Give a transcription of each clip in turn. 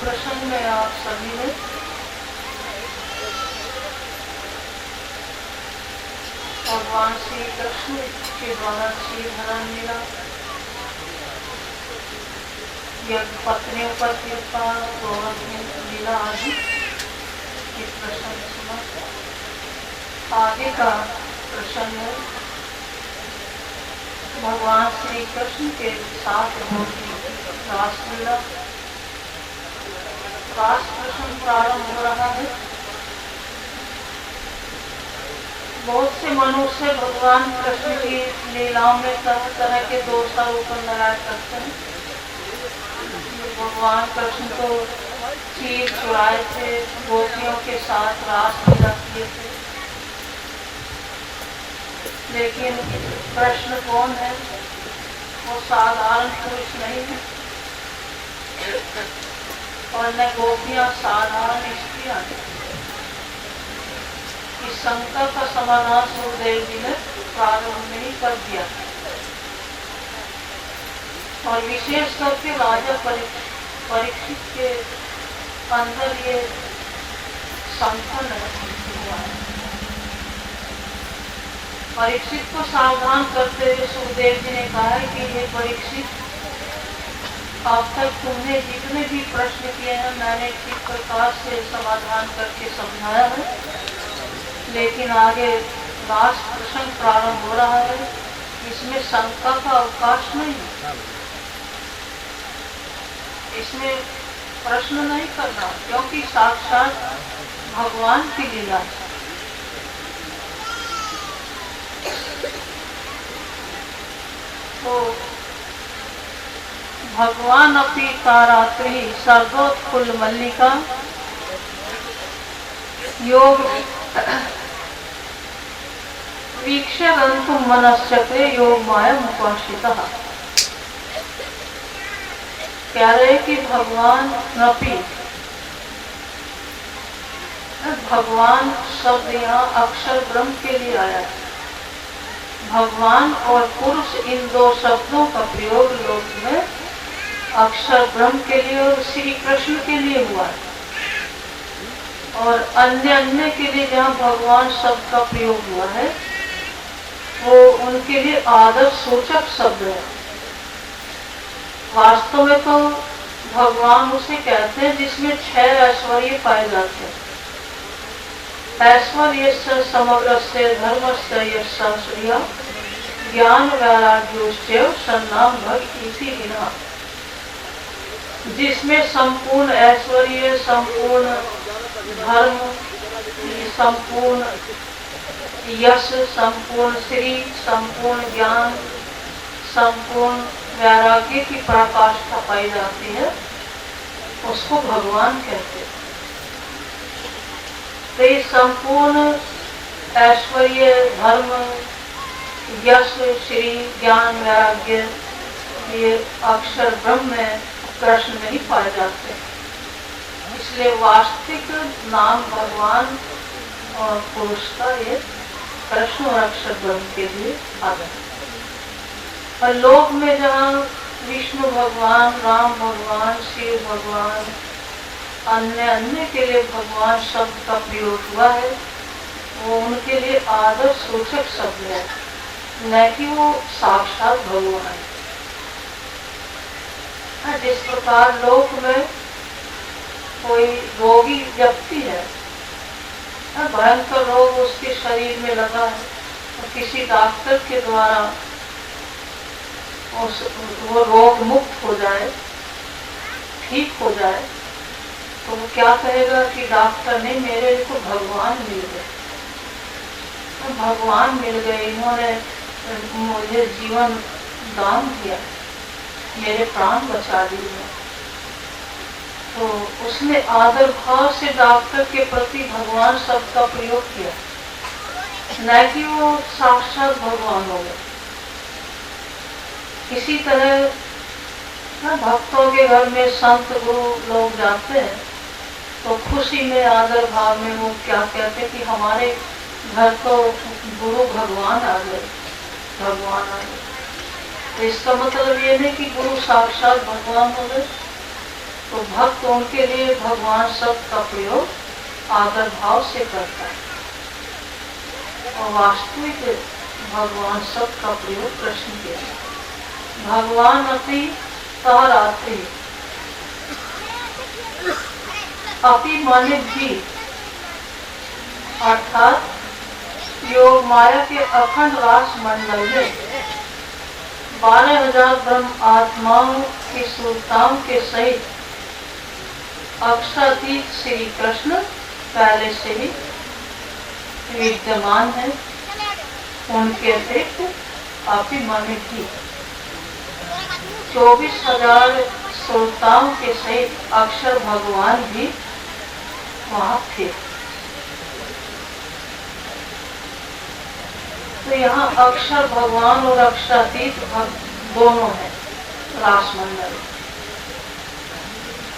प्रसंग में आप सभी ने भगवान श्री कृष्ण के द्वारा श्रीधरण लीला या पत्नियों पर कृपा गोवर्धन लीला आदि के प्रसंग सुना। आगे का प्रसंग है भगवान श्री कृष्ण के साथ होती रासलीला। रास प्रसंग प्रारंभ हो रहा है। बहुत से मनुष्य भगवान कृष्ण की लीलाओं में तरह तरह के दोष आरोप लगाया करते हैं। भगवान कृष्ण को चीर चुराए थे, गोपियों के साथ रास लीला किए थे, लेकिन कृष्ण कौन है? वो साधारण पुरुष नहीं है और न गोपियां साधारण स्त्रियां हैं। इस शंका का समाधान सुखदेव जी ने प्रारंभ में ही कर दिया और विशेष करके राजा परीक्षित के अंदर ये शंका हुआ है। परीक्षित को सावधान करते हुए सुखदेव जी ने कहा है कि ये परीक्षित, अब तक तुमने जितने भी प्रश्न किए हैं मैंने ठीक प्रकार से समाधान करके समझाया है, लेकिन आगे लास्ट प्रसंग प्रारंभ हो रहा है, इसमें शंका का अवकाश नहीं है। इसमें प्रश्न नहीं करना, क्योंकि साक्षात भगवान की लीला है। तो भगवान अपनी तारात्रि सर्वोत्फुल्ल मल्लिका योग वीक्षरन्तु मनश्चक्रे योग माया उपासितः। कह रहे कि भगवान शब्द यहाँ अक्षर ब्रह्म के लिए आया है। भगवान और पुरुष इन दो शब्दों का प्रयोग लोक में अक्षर ब्रह्म के लिए और श्री कृष्ण के लिए हुआ है, और अन्य के लिए जहाँ भगवान शब्द का प्रयोग हुआ है वो उनके लिए आदर सूचक शब्द है। वास्तव में तो भगवान उसे कहते हैं जिसमें 6 ऐश्वर्य पाए जाते हैं। ऐश्वर्य समग्र से धर्म से यश्या ज्ञान वैराग्योश्चैव सन्नाम भक्ति हिना, जिसमें संपूर्ण ऐश्वर्य, संपूर्ण धर्म, संपूर्ण यश, संपूर्ण श्री, संपूर्ण ज्ञान, संपूर्ण वैराग्य की पराकाष्ठा पाई जाती है, उसको भगवान कहते हैं। तो ये संपूर्ण ऐश्वर्य, धर्म, यश, श्री, ज्ञान, वैराग्य ये अक्षर ब्रह्म में कृष्ण नहीं पाए जाते। इसलिए वास्तविक नाम भगवान और पुरुष का ये कृष्ण और अक्षर ब्रह्म के लिए आता है। और लोक में जहाँ विष्णु भगवान, राम भगवान, शिव भगवान, अन्य के लिए भगवान शब्द का प्रयोग हुआ है, वो उनके लिए आदर सूचक शब्द है, न कि वो साक्षात भगवान है। जिस प्रकार लोक में कोई रोगी व्यक्ति है, भयंकर रोग उसके शरीर में लगा है, तो किसी डॉक्टर के द्वारा वो रोग मुक्त हो जाए, ठीक हो जाए, तो वो क्या कहेगा कि डॉक्टर ने मेरे को भगवान मिल गए, तो भगवान मिल गए, इन्होंने मुझे जीवन दान दिया, मेरे प्राण बचा दिए। तो उसने आदर भाव से डॉक्टर के प्रति भगवान शब्द का प्रयोग किया, न कि वो साक्षात भगवान हो गए। इसी तरह भक्तों के घर में संत गुरु लोग जाते हैं तो खुशी में, आदर भाव में वो क्या कहते कि हमारे घर तो गुरु भगवान आ गए, भगवान आ गए। तो इसका मतलब ये नहीं कि गुरु साक्षात भगवान हो गए, तो भक्त उनके लिए भगवान शब्द का प्रयोग आदर भाव से करता है, और वास्तविक भगवान शब्द का प्रयोग कृष्ण के लिए। भगवान अपि तारात्रि, अपि माने भी, अर्थात योग माया के अखंड रास मंडल में 12,000 ब्रह्म आत्माओं की सुरताओं के सहित अक्षरातीत श्री कृष्ण पहले से ही विद्यमान है। उनके अतिरिक्त अपि माने भी 24,000 श्रोताओं के सहित अक्षर भगवान भी वहां थे। तो यहाँ अक्षर भगवान और अक्षरातीत दोनों है रास मंडल,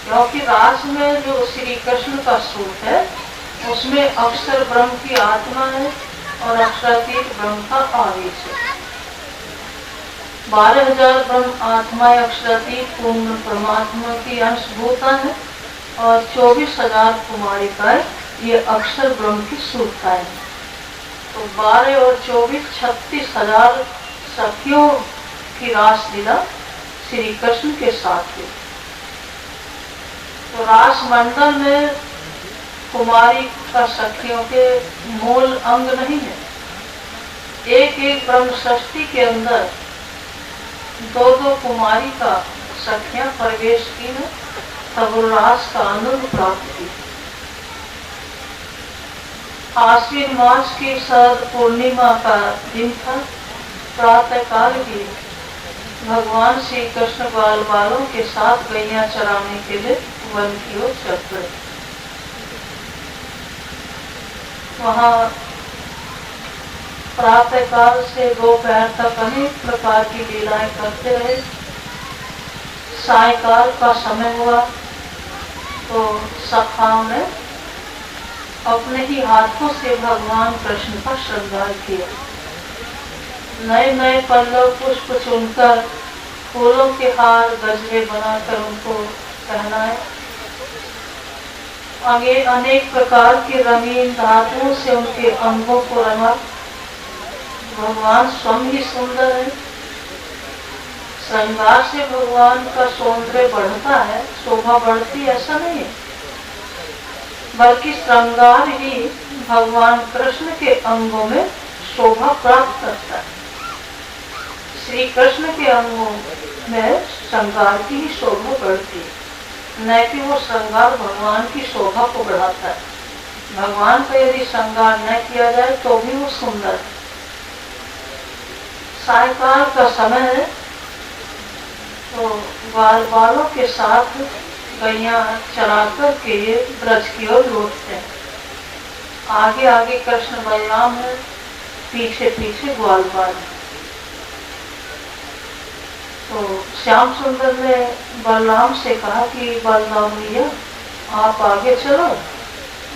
क्योंकि रास में जो श्री कृष्ण का स्वरूप है उसमें अक्षर ब्रह्म की आत्मा है और अक्षरातीत ब्रह्म का आवेश है। 12,000 ब्रह्म आत्माएं अक्षरातीत पूर्ण परमात्मा की अंशभूता है और 24,000 कुमारिकाएं ये अक्षर ब्रह्म की सुरताएं हैं। तो 12 और 24 36,000 सखियों की रास लीला श्री कृष्ण के साथ हुई। तो रास मंडल में कुमारी का सखियों के मूल अंग नहीं है। एक एक ब्रह्म सृष्टि के अंदर 2-2 कुमारी का सखियां प्रवेश की है, तब रास का आनंद प्राप्त की। आश्विन मास की शरद पूर्णिमा का दिन था। प्रातः काल की भगवान श्री कृष्ण बाल बालों के साथ गैया चराने के लिए वन की ओर चल पड़े। वहाँ प्रातः काल से दोपहर तक अनेक प्रकार की लीलाएं करते रहे। सायकाल का समय हुआ तो सखाओं ने अपने ही हाथों से भगवान कृष्ण का श्रृंगार किया। नए नए पल्लव पुष्प चुनकर फूलों के हार गजरे बनाकर उनको पहनाए। आगे अनेक प्रकार के रंगीन धातुओं से उनके अंगों को रंगा। भगवान स्वयं ही सुंदर है। श्रृंगार से भगवान का सौंदर्य बढ़ता है, शोभा बढ़ती, ऐसा नहीं है, बल्कि श्रृंगार ही भगवान कृष्ण के अंगों में शोभा प्राप्त करता है। श्री कृष्ण के अंगों में श्रृंगार की ही शोभा बढ़ती है, न कि वो श्रृंगार भगवान की शोभा को बढ़ाता है। भगवान का यदि श्रृंगार न किया जाए तो भी वो सुंदर है। सायकाल का समय है तो बाल बालों के साथ गैया चरा कर के ये ब्रज की ओर लौटते हैं। आगे आगे कृष्ण बलराम है, पीछे पीछे ग्वाल बाल। तो श्याम सुंदर ने बलराम से कहा कि बलराम भैया आप आगे चलो,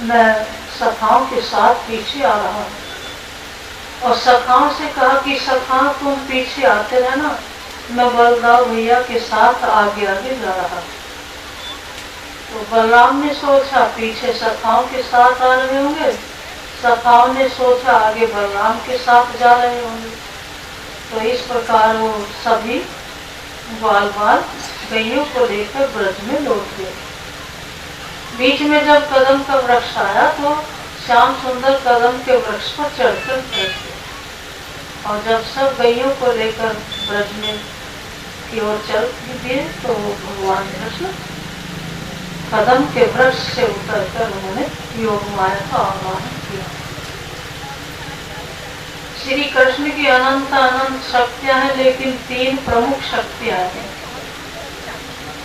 मैं सखाओं के साथ पीछे आ रहा हूँ। और सखाओं से कहा कि सखाओं तुम पीछे आते रहना, मैं बलराम भैया के साथ आगे आगे जा रहा हूँ। तो बलराम ने सोचा पीछे सखाओं के साथ आ रहे होंगे, सखाओं ने सोचा आगे बलराम के साथ जा रहे होंगे। तो इस प्रकार वो सभी बाल बाल गैयों को लेकर ब्रज में लौट गए। बीच में जब कदम का वृक्ष आया तो श्याम सुंदर कदम के वृक्ष पर चढ़कर बैठ गए। और जब सब गैयों को लेकर ब्रज में की ओर चल दिए तो भगवान कृष्ण कदम के वृक्ष से उतरकर उन्होंने योग माया का आह्वान किया। श्री कृष्ण की अनंत अनंत शक्तियां हैं, लेकिन 3 प्रमुख शक्तियां हैं,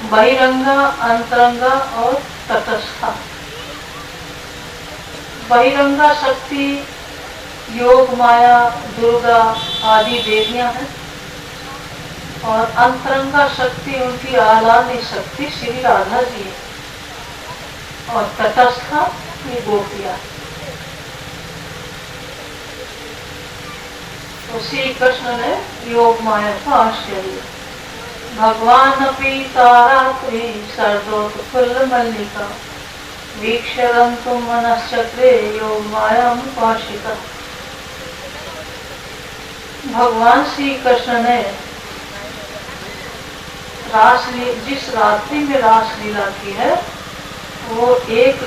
बहिरंगा, अंतरंगा और तटस्था। बहिरंगा शक्ति योग माया, दुर्गा आदि देवियां हैं, और अंतरंगा शक्ति उनकी आह्लादनी शक्ति श्री राधा जी है, और तटस्था ये गोपियां। तो श्री कृष्ण ने योग माया का आश्रय लिया। भगवान पीता रात्रि शरदोत्फुल्ल मल्लिका वीक्षरन्तु मनश्चक्रे योग मायामुपाश्रिता। भगवान श्री कृष्ण ने जिस रात्रि में रासलीला की है वो एक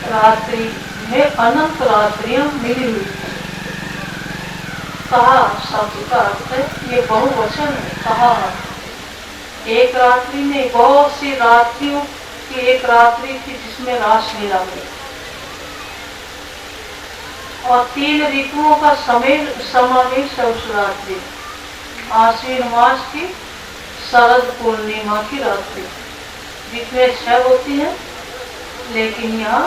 रात्रि में अनंत रात्रियां मिली हुई है। कहा शब्द का अर्थ है, ये बहुवचन है। कहा एक रात्रि में बहुत सी रात्रियों की एक रात्रि थी जिसमें रासलीला हुई, और 3 ऋतुओं का समावेश है उस रात्रि। आश्विन मास की शरद पूर्णिमा की रात्रि, जिसमें 6 होती है, लेकिन यहाँ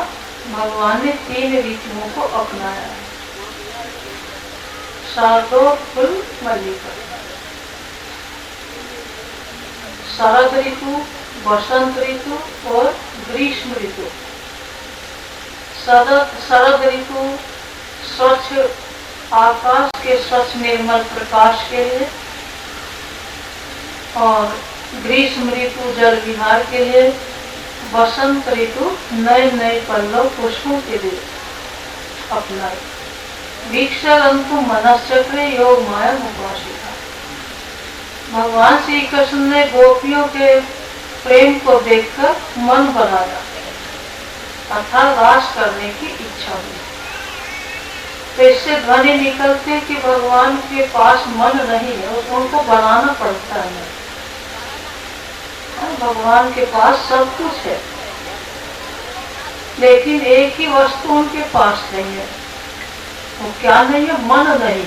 भगवान ने 3 ऋतुओं को अपनाया है। शरदोत्फुल्ल मल्लिका, शरद ऋतु, वसंत ऋतु और ग्रीष्म ऋतु। शरद ऋतु स्वच्छ आकाश के स्वच्छ निर्मल प्रकाश के लिए, और ग्रीष्म ऋतु जल विहार के लिए, वसंत ऋतु नए नए पल्लव पुष्पों के लिए अपनाए। वीक्षरन्तु मनश्चक्रे योग मायामुपाश्रिता। भगवान श्री कृष्ण ने गोपियों के प्रेम को देखकर मन बनाया, अर्थात रास करने की इच्छा हुई। तो इससे ध्वनि निकलते कि भगवान के पास मन नहीं है, उनको बनाना पड़ता है। भगवान के पास सब कुछ है, लेकिन एक ही वस्तु उनके पास नहीं है। वो क्या नहीं है? मन नहीं।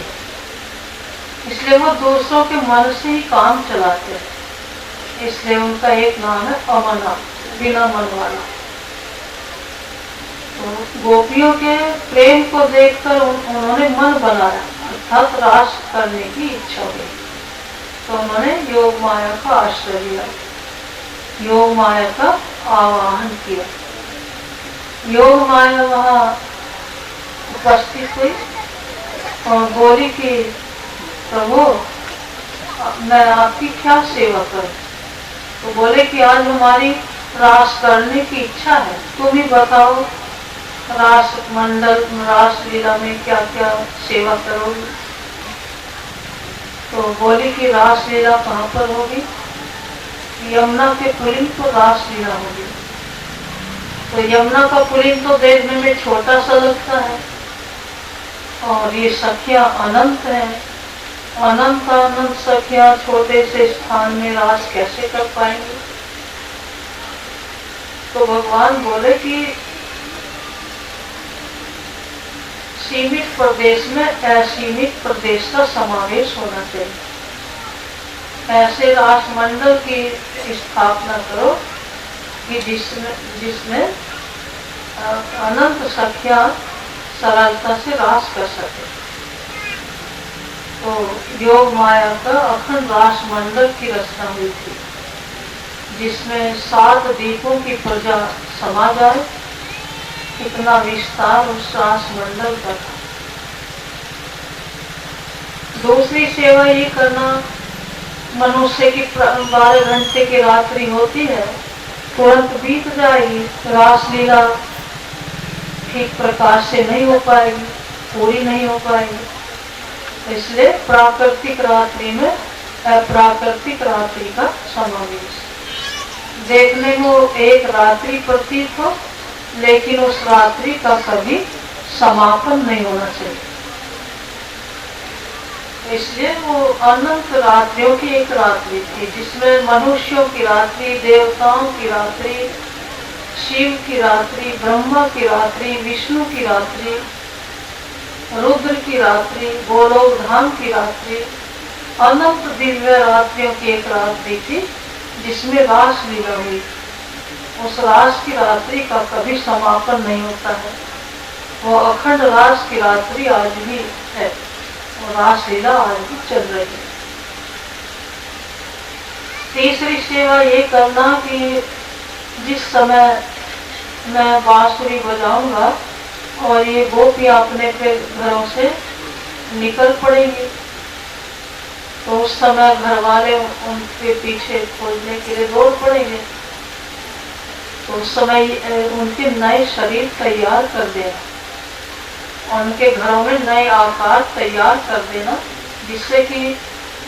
इसलिए वो दूसरों के मन से ही काम चलाते हैं। इसलिए उनका एक नाम है अमना, बिना मन वाला। तो गोपियों के प्रेम को देखकर उन्होंने मन बनाया, अर्थात रास करने की इच्छा हुई। तो उन्होंने योग माया का आश्रय लिया, योग माया का आवाहन किया। योग माया वहाँ उपस्थित हुई और बोली कि प्रभु मैं आपकी क्या सेवा करूं। तो बोले कि आज हमारी रास करने की इच्छा है, तुम ही बताओ रास मंडल रास लीला में क्या क्या सेवा करोगे। तो बोली कि रास लीला कहाँ पर होगी? यमुना के पुलिन को रास लीला होगी। तो यमुना का पुलिन तो देखने में छोटा सा लगता है, और ये सखियां अनंत हैं। अनंत अनंत सखियां छोटे से स्थान में रास कैसे कर पाएंगे? तो भगवान बोले कि सीमित प्रदेश में असीमित प्रदेश का समावेश होना चाहिए। ऐसे रास मंडल की स्थापना करो कि जिसमें अनंत सखियां सरलता से रास कर सके। तो योग माया का अखंड रास मंडल की रचना हुई थी, जिसमें 7 द्वीपों की प्रजा समा जाए, इतना विस्तार उस रास मंडल का था। दूसरी सेवा ये करना, मनुष्य की 12 घंटे की रात्रि होती है, तुरंत बीत जाएगी, रासलीला ठीक प्रकार से नहीं हो पाएगी, पूरी नहीं हो पाएगी। इसलिए प्राकृतिक रात्रि में अप्राकृतिक रात्रि का समावेश। देखने में एक रात्रि प्रतीत हो, लेकिन उस रात्रि का कभी समापन नहीं होना चाहिए। इसलिए वो अनंत रात्रियों की एक रात्रि थी, जिसमें मनुष्यों की रात्रि, देवताओं की रात्रि, शिव की रात्रि, ब्रह्मा की रात्रि, विष्णु की रात्रि, रुद्र की रात्रि, गोलोक धाम की रात्रि, अनंत दिव्य रात्रियों की एक रात्रि थी, जिसमें रास लीला हुई। उस रास की रात्रि का कभी समापन नहीं होता है। वो अखंड रास की रात्रि आज भी है, और रास लीला आज भी चल रही है। तीसरी सेवा ये करना कि जिस समय मैं बांसुरी बजाऊंगा और ये गोपियां अपने घरों से निकल पड़ेंगी, तो उस समय घर वाले उनके पीछे खोजने के लिए दौड़ पड़ेंगे। तो उस समय उनके नए शरीर तैयार कर देना, उनके घरों में नए आकार तैयार कर देना, जिससे कि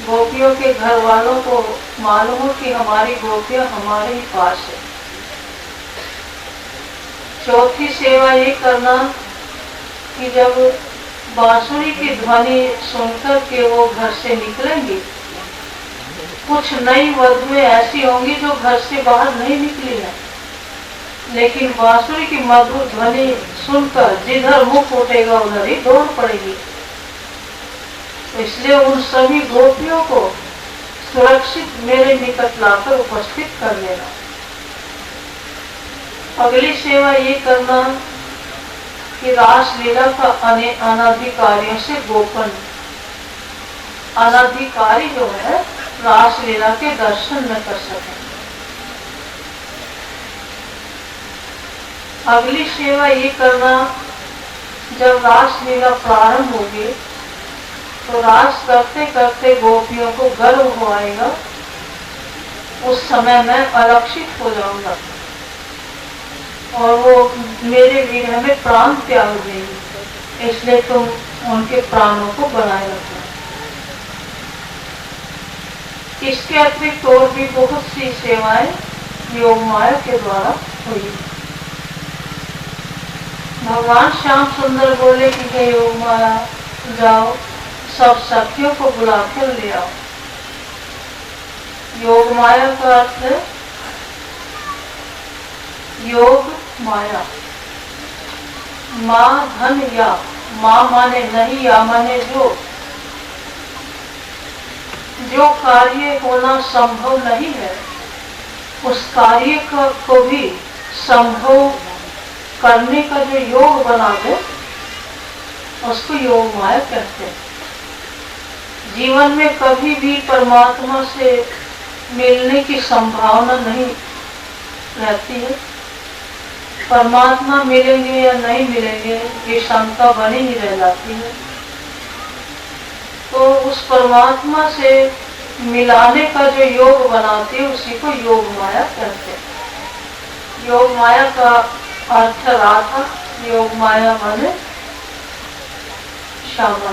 गोपियों के घर वालों को मालूम हो कि हमारी गोपियां हमारे ही पास है। चौथी सेवा ये करना कि जब बांसुरी की ध्वनि सुनकर के वो घर से निकलेंगी, कुछ नई वधुएं ऐसी होंगी जो घर से बाहर नहीं निकली है, लेकिन बांसुरी की मधुर ध्वनि सुनकर जिधर मुख उठेगा उधर ही दौड़ पड़ेगी। तो इसलिए उन सभी गोपियों को सुरक्षित मेरे निकट लाकर उपस्थित कर लेना। अगली सेवा ये करना कि रासलीला का अनाधिकारियों से गोपन, अनाधिकारी जो है रासलीला के दर्शन न कर सके। अगली सेवा ये करना, जब रासलीला प्रारंभ होगी तो रास करते करते गोपियों को गर्व हो आएगा, उस समय मैं अलक्षित हो जाऊंगा और वो मेरे विरह में प्राण त्याग देंगे, इसलिए तुम उनके प्राणों को बनाए रखो। इसके अतिरिक्त और भी बहुत सी सेवाएं योग माया के द्वारा हुई। भगवान श्याम सुंदर बोले कि हे योग माया, जाओ सब सखियों को बुलाकर ले आओ। योग माया का अर्थ है योग माया। माँ धन या, माँ माने नहीं, या माने जो कार्य होना संभव नहीं है, उस कार्य को भी संभव करने का जो योग बना दे उसको योग माया कहते हैं। जीवन में कभी भी परमात्मा से मिलने की संभावना नहीं रहती है। परमात्मा मिलेंगे या नहीं मिलेंगे ये शंका बनी ही रह जाती है। तो उस परमात्मा से मिलाने का जो योग बनाते हैं उसी को योग माया कहते हैं। योग माया का अर्थ राधा, योग माया माने श्यामा।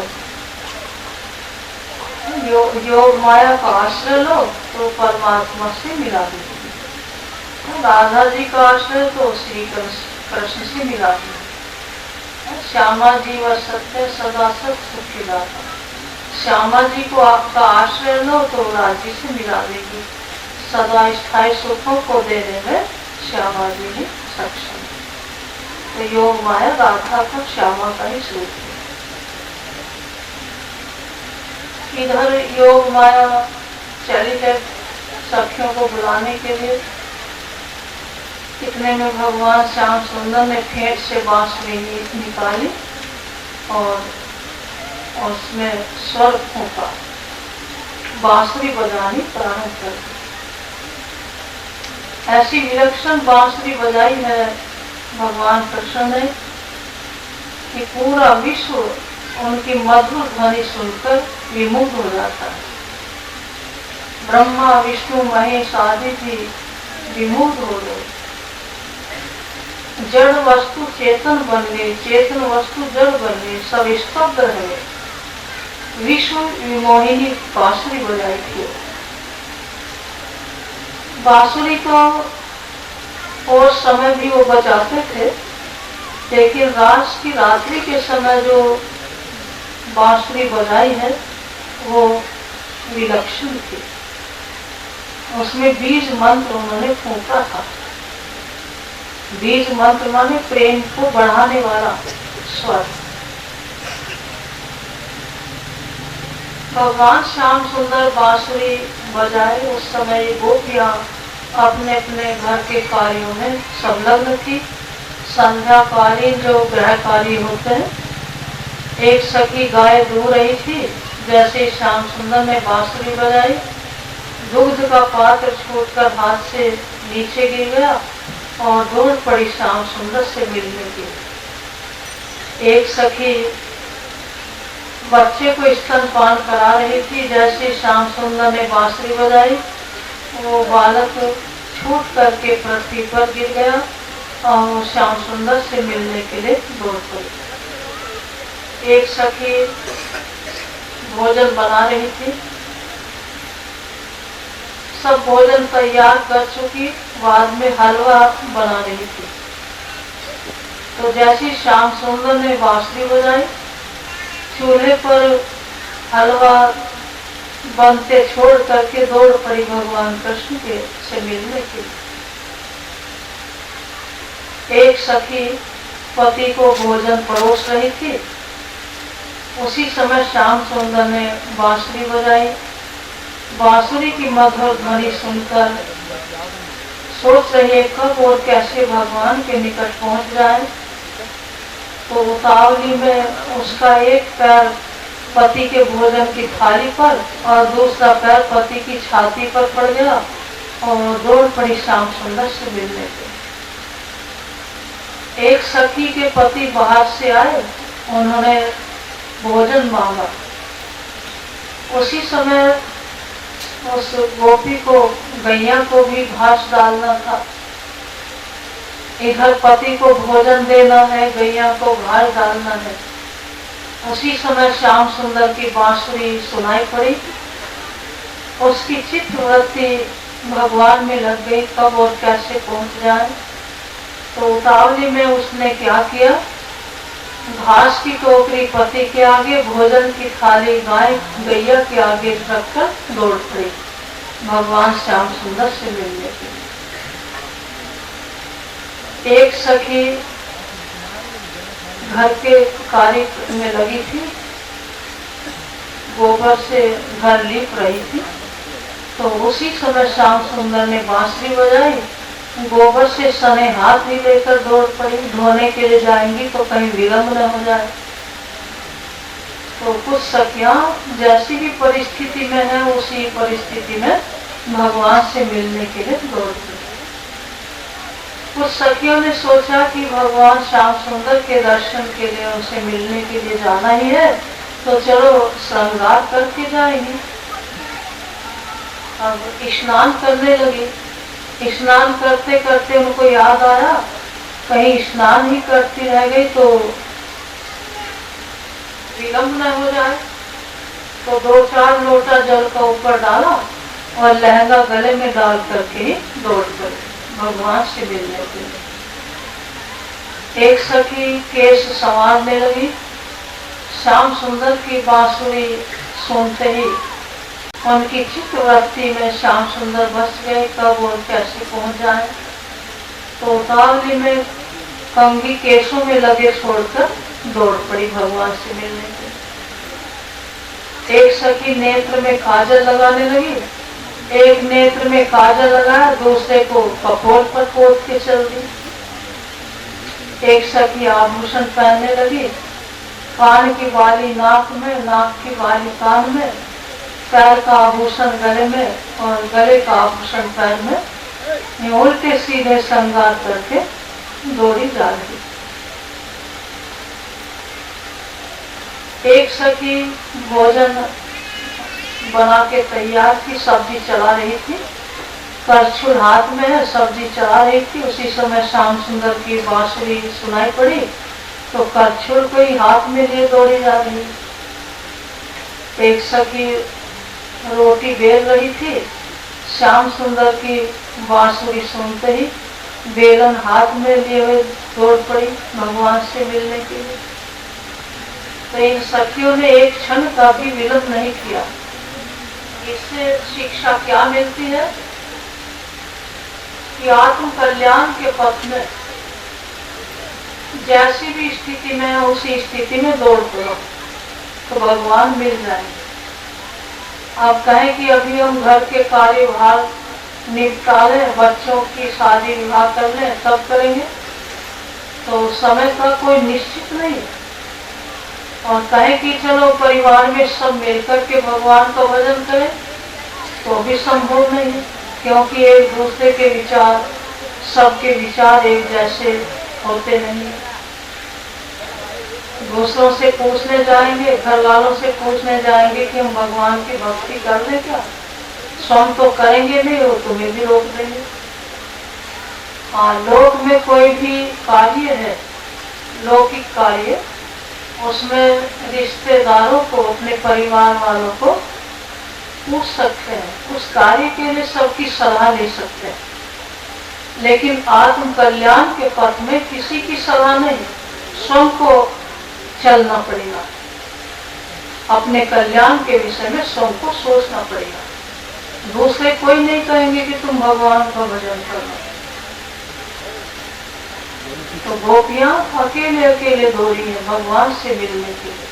योग माया का आश्रय लो तो परमात्मा से मिला दीजिए। राधा जी का आश्रय तो श्री कृष्ण से मिला दीजिए। श्यामा जी व सत्य सदा सत सुखी दाता। श्यामा जी को आपका आश्रय लो तो राजी से मिला देगी। सदा स्थायी सुखों को देने में श्यामा जी ही सक्षम। तो योग माया राधा का श्यामा का ही स्वरूप है। इधर योग माया चली है सखियों को बुलाने के लिए। इतने में भगवान श्याम सुंदर ने फेंट से बांसुरी निकाली और उसमें स्वर फूंका, बांसुरी बजानी प्रारंभ कर दी। ऐसी विलक्षण बांसुरी बजाई है भगवान कृष्ण ने कि पूरा विश्व उनकी मधुर ध्वनि सुनकर विमुग्ध हो जाता है। ब्रह्मा विष्णु महेश आदि भी विमुग्ध हो गए। जड़ वस्तु चेतन बन गई, चेतन वस्तु जड़ बन गई, सब स्तब्ध रह गए। विश्व विमोहिनी बांसुरी बजाई थी। बांसुरी तो और समय भी वो बजाते थे, लेकिन रात की रात्रि के समय जो बांसुरी बजाई है वो विलक्षण थी। उसमें बीज मंत्र उन्होंने फूंका था। बीज मंत्र माने प्रेम को बढ़ाने वाला स्वर। भगवान श्याम सुंदर बांसुरी बजाए उस समय गोपियां अपने अपने घर के कार्यों में संलग्न थी। संध्याकालीन जो गृह कार्य होते हैं, एक सखी गाय दूह रही थी। जैसे श्याम सुंदर ने बांसुरी बजाई, दूध का पात्र छूटकर हाथ से नीचे गिर गया और दौड़ पड़ी श्याम सुंदर से मिलने के लिए। एक सखी बच्चे को स्तनपान करा रही थी। जैसे श्याम सुंदर ने बांसुरी बजाई, वो बालक छूट करके पृथ्वी पर गिर गया और वो श्याम सुंदर से मिलने के लिए दौड़ पड़ी। एक सखी भोजन बना रही थी, सब भोजन तैयार कर चुकी, बाद में हलवा बना रही थी। तो जैसे श्याम सुंदर ने बांसुरी बजाई, चूल्हे पर हलवा बनते छोड़ करके दौड़ पड़ी भगवान कृष्ण के से मिलने के लिए। एक सखी पति को भोजन परोस रही थी, उसी समय श्याम सुंदर ने बांसुरी बजाई। बांसुरी की मधुर ध्वनि सुनकर सोच रही है कब और कैसे भगवान के निकट पहुंच जाए। तो उतावली में उसका एक पैर पति के भोजन की थाली पर और दूसरा पैर पति की छाती पर पड़ गया और दौड़ पड़ी श्याम सुंदर से मिलने के। एक सखी के पति बाहर से आए, उन्होंने भोजन मांगा। उसी समय उस गोपी को, गैया को भी घास डालना था। इधर पति को भोजन देना है, गैया को घास डालना है। उसी समय श्याम सुंदर की बांसुरी सुनाई पड़ी। उसकी चित्तवृत्ति भगवान में लग गई, कब और कैसे पहुंच जाए। तो उतावली में उसने क्या किया, घास की टोकरी पति के आगे, भोजन की थाली गाय गैया के आगे रखकर दौड़ पड़ी भगवान श्याम सुंदर से मिलने के लिए। एक सखी घर के कार्य में लगी थी, गोबर से घर लीप रही थी। तो उसी समय श्याम सुंदर ने बांसुरी बजाई, गोबर से सने हाथ ही लेकर दौड़ पड़ी। धोने के लिए जाएंगी तो कहीं विलम्ब न हो जाए। तो कुछ सखियां जैसी भी परिस्थिति में है, उसी परिस्थिति में भगवान से मिलने के लिए दौड़ पड़ी। कुछ सखियों ने सोचा कि भगवान श्याम सुंदर के दर्शन के लिए, उनसे मिलने के लिए जाना ही है, तो चलो श्रृंगार करके जाएंगे। अब स्नान करने लगी। स्नान करते करते उनको याद आया कहीं स्नान ही करती रह गई तो विलम्ब न हो जाए। तो 2-4 लोटा जल का ऊपर डाला और लहंगा गले में डाल करके ही दौड़ पड़ी भगवान से मिलने के लिए। एक सखी केश संवारने लगी। श्याम सुंदर की बांसुरी सुनते ही उनकी चित्तवृत्ति में श्याम सुंदर बस गए, कब और कैसे पहुंच जाए। तो उतावली में कंघी केशों में लगे छोड़कर दौड़ पड़ी भगवान से मिलने के लिए। एक सखी नेत्र में काजल लगाने लगी। एक नेत्र में काजल लगाया, दूसरे को कपोल पर पोत के चल दी। एक सखी आभूषण पहनने लगी। कान की बाली नाक में, नाक की बाली कान में, पैर का आभूषण गले में और गले का आभूषण पैर में, उल्टे सीधे श्रृंगार करके दौड़ी जा रही। एक सखी भोजन बना के तैयार थी, सब्जी चला रही थी। करछुल हाथ में है, सब्जी चला रही थी। उसी समय श्याम सुंदर की बांसुरी सुनाई पड़ी तो करछुल को ही हाथ में लिए दौड़ी जा रही। एक सखी रोटी बेल रही थी। श्याम सुंदर की बांसुरी सुनते ही बेलन हाथ में लिए हुए दौड़ पड़ी भगवान से मिलने के लिए। तो इन सखियों ने एक क्षण का भी विलंब नहीं किया। इससे शिक्षा क्या मिलती है कि आत्म कल्याण के पथ में जैसी भी स्थिति में है, उसी स्थिति में दौड़ पड़ो तो भगवान मिल जाएंगे। आप कहें कि अभी हम घर के कार्यभार निपटा लें, बच्चों की शादी विवाह कर लें, तब करेंगे, तो समय का कोई निश्चित नहीं है। और कहें कि चलो परिवार में सब मिलकर के भगवान का भजन करें, तो भी संभव नहीं है, क्योंकि एक दूसरे के विचार, सबके विचार एक जैसे होते नहीं। दूसरों से पूछने जाएंगे, घर वालों से पूछने जाएंगे कि हम भगवान की भक्ति कर ले क्या, स्वयं तो करेंगे नहीं, वो तुम्हें भी रोक देंगे। हाँ, लोक में कोई भी कार्य है, लौकिक कार्य, उसमें रिश्तेदारों को, अपने परिवार वालों को पूछ सकते हैं, उस कार्य के लिए सबकी सलाह ले सकते हैं। लेकिन आत्म कल्याण के पथ में किसी की सलाह नहीं, स्वयं को चलना पड़ेगा। अपने कल्याण के विषय में स्वयं को सोचना पड़ेगा। दूसरे कोई नहीं कहेंगे कि तुम भगवान का भजन करना। तो गोपियां अकेले अकेले दौड़ी है भगवान से मिलने के लिए।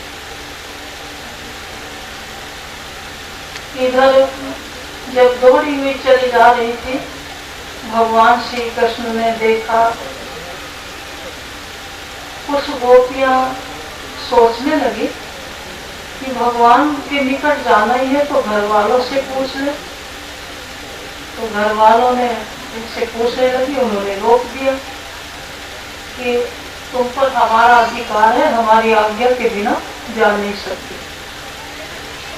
इधर जब दौड़ी हुई चली जा रही थी, भगवान श्री कृष्ण ने देखा कुछ गोपियां सोचने लगी कि भगवान के निकट जाना ही है तो घर वालों से पूछ ले। तो घर वालों ने उनसे पूछने लगी, उन्होंने रोक दिया कि तुम पर हमारा अधिकार है, हमारी आज्ञा के बिना जा नहीं सकती।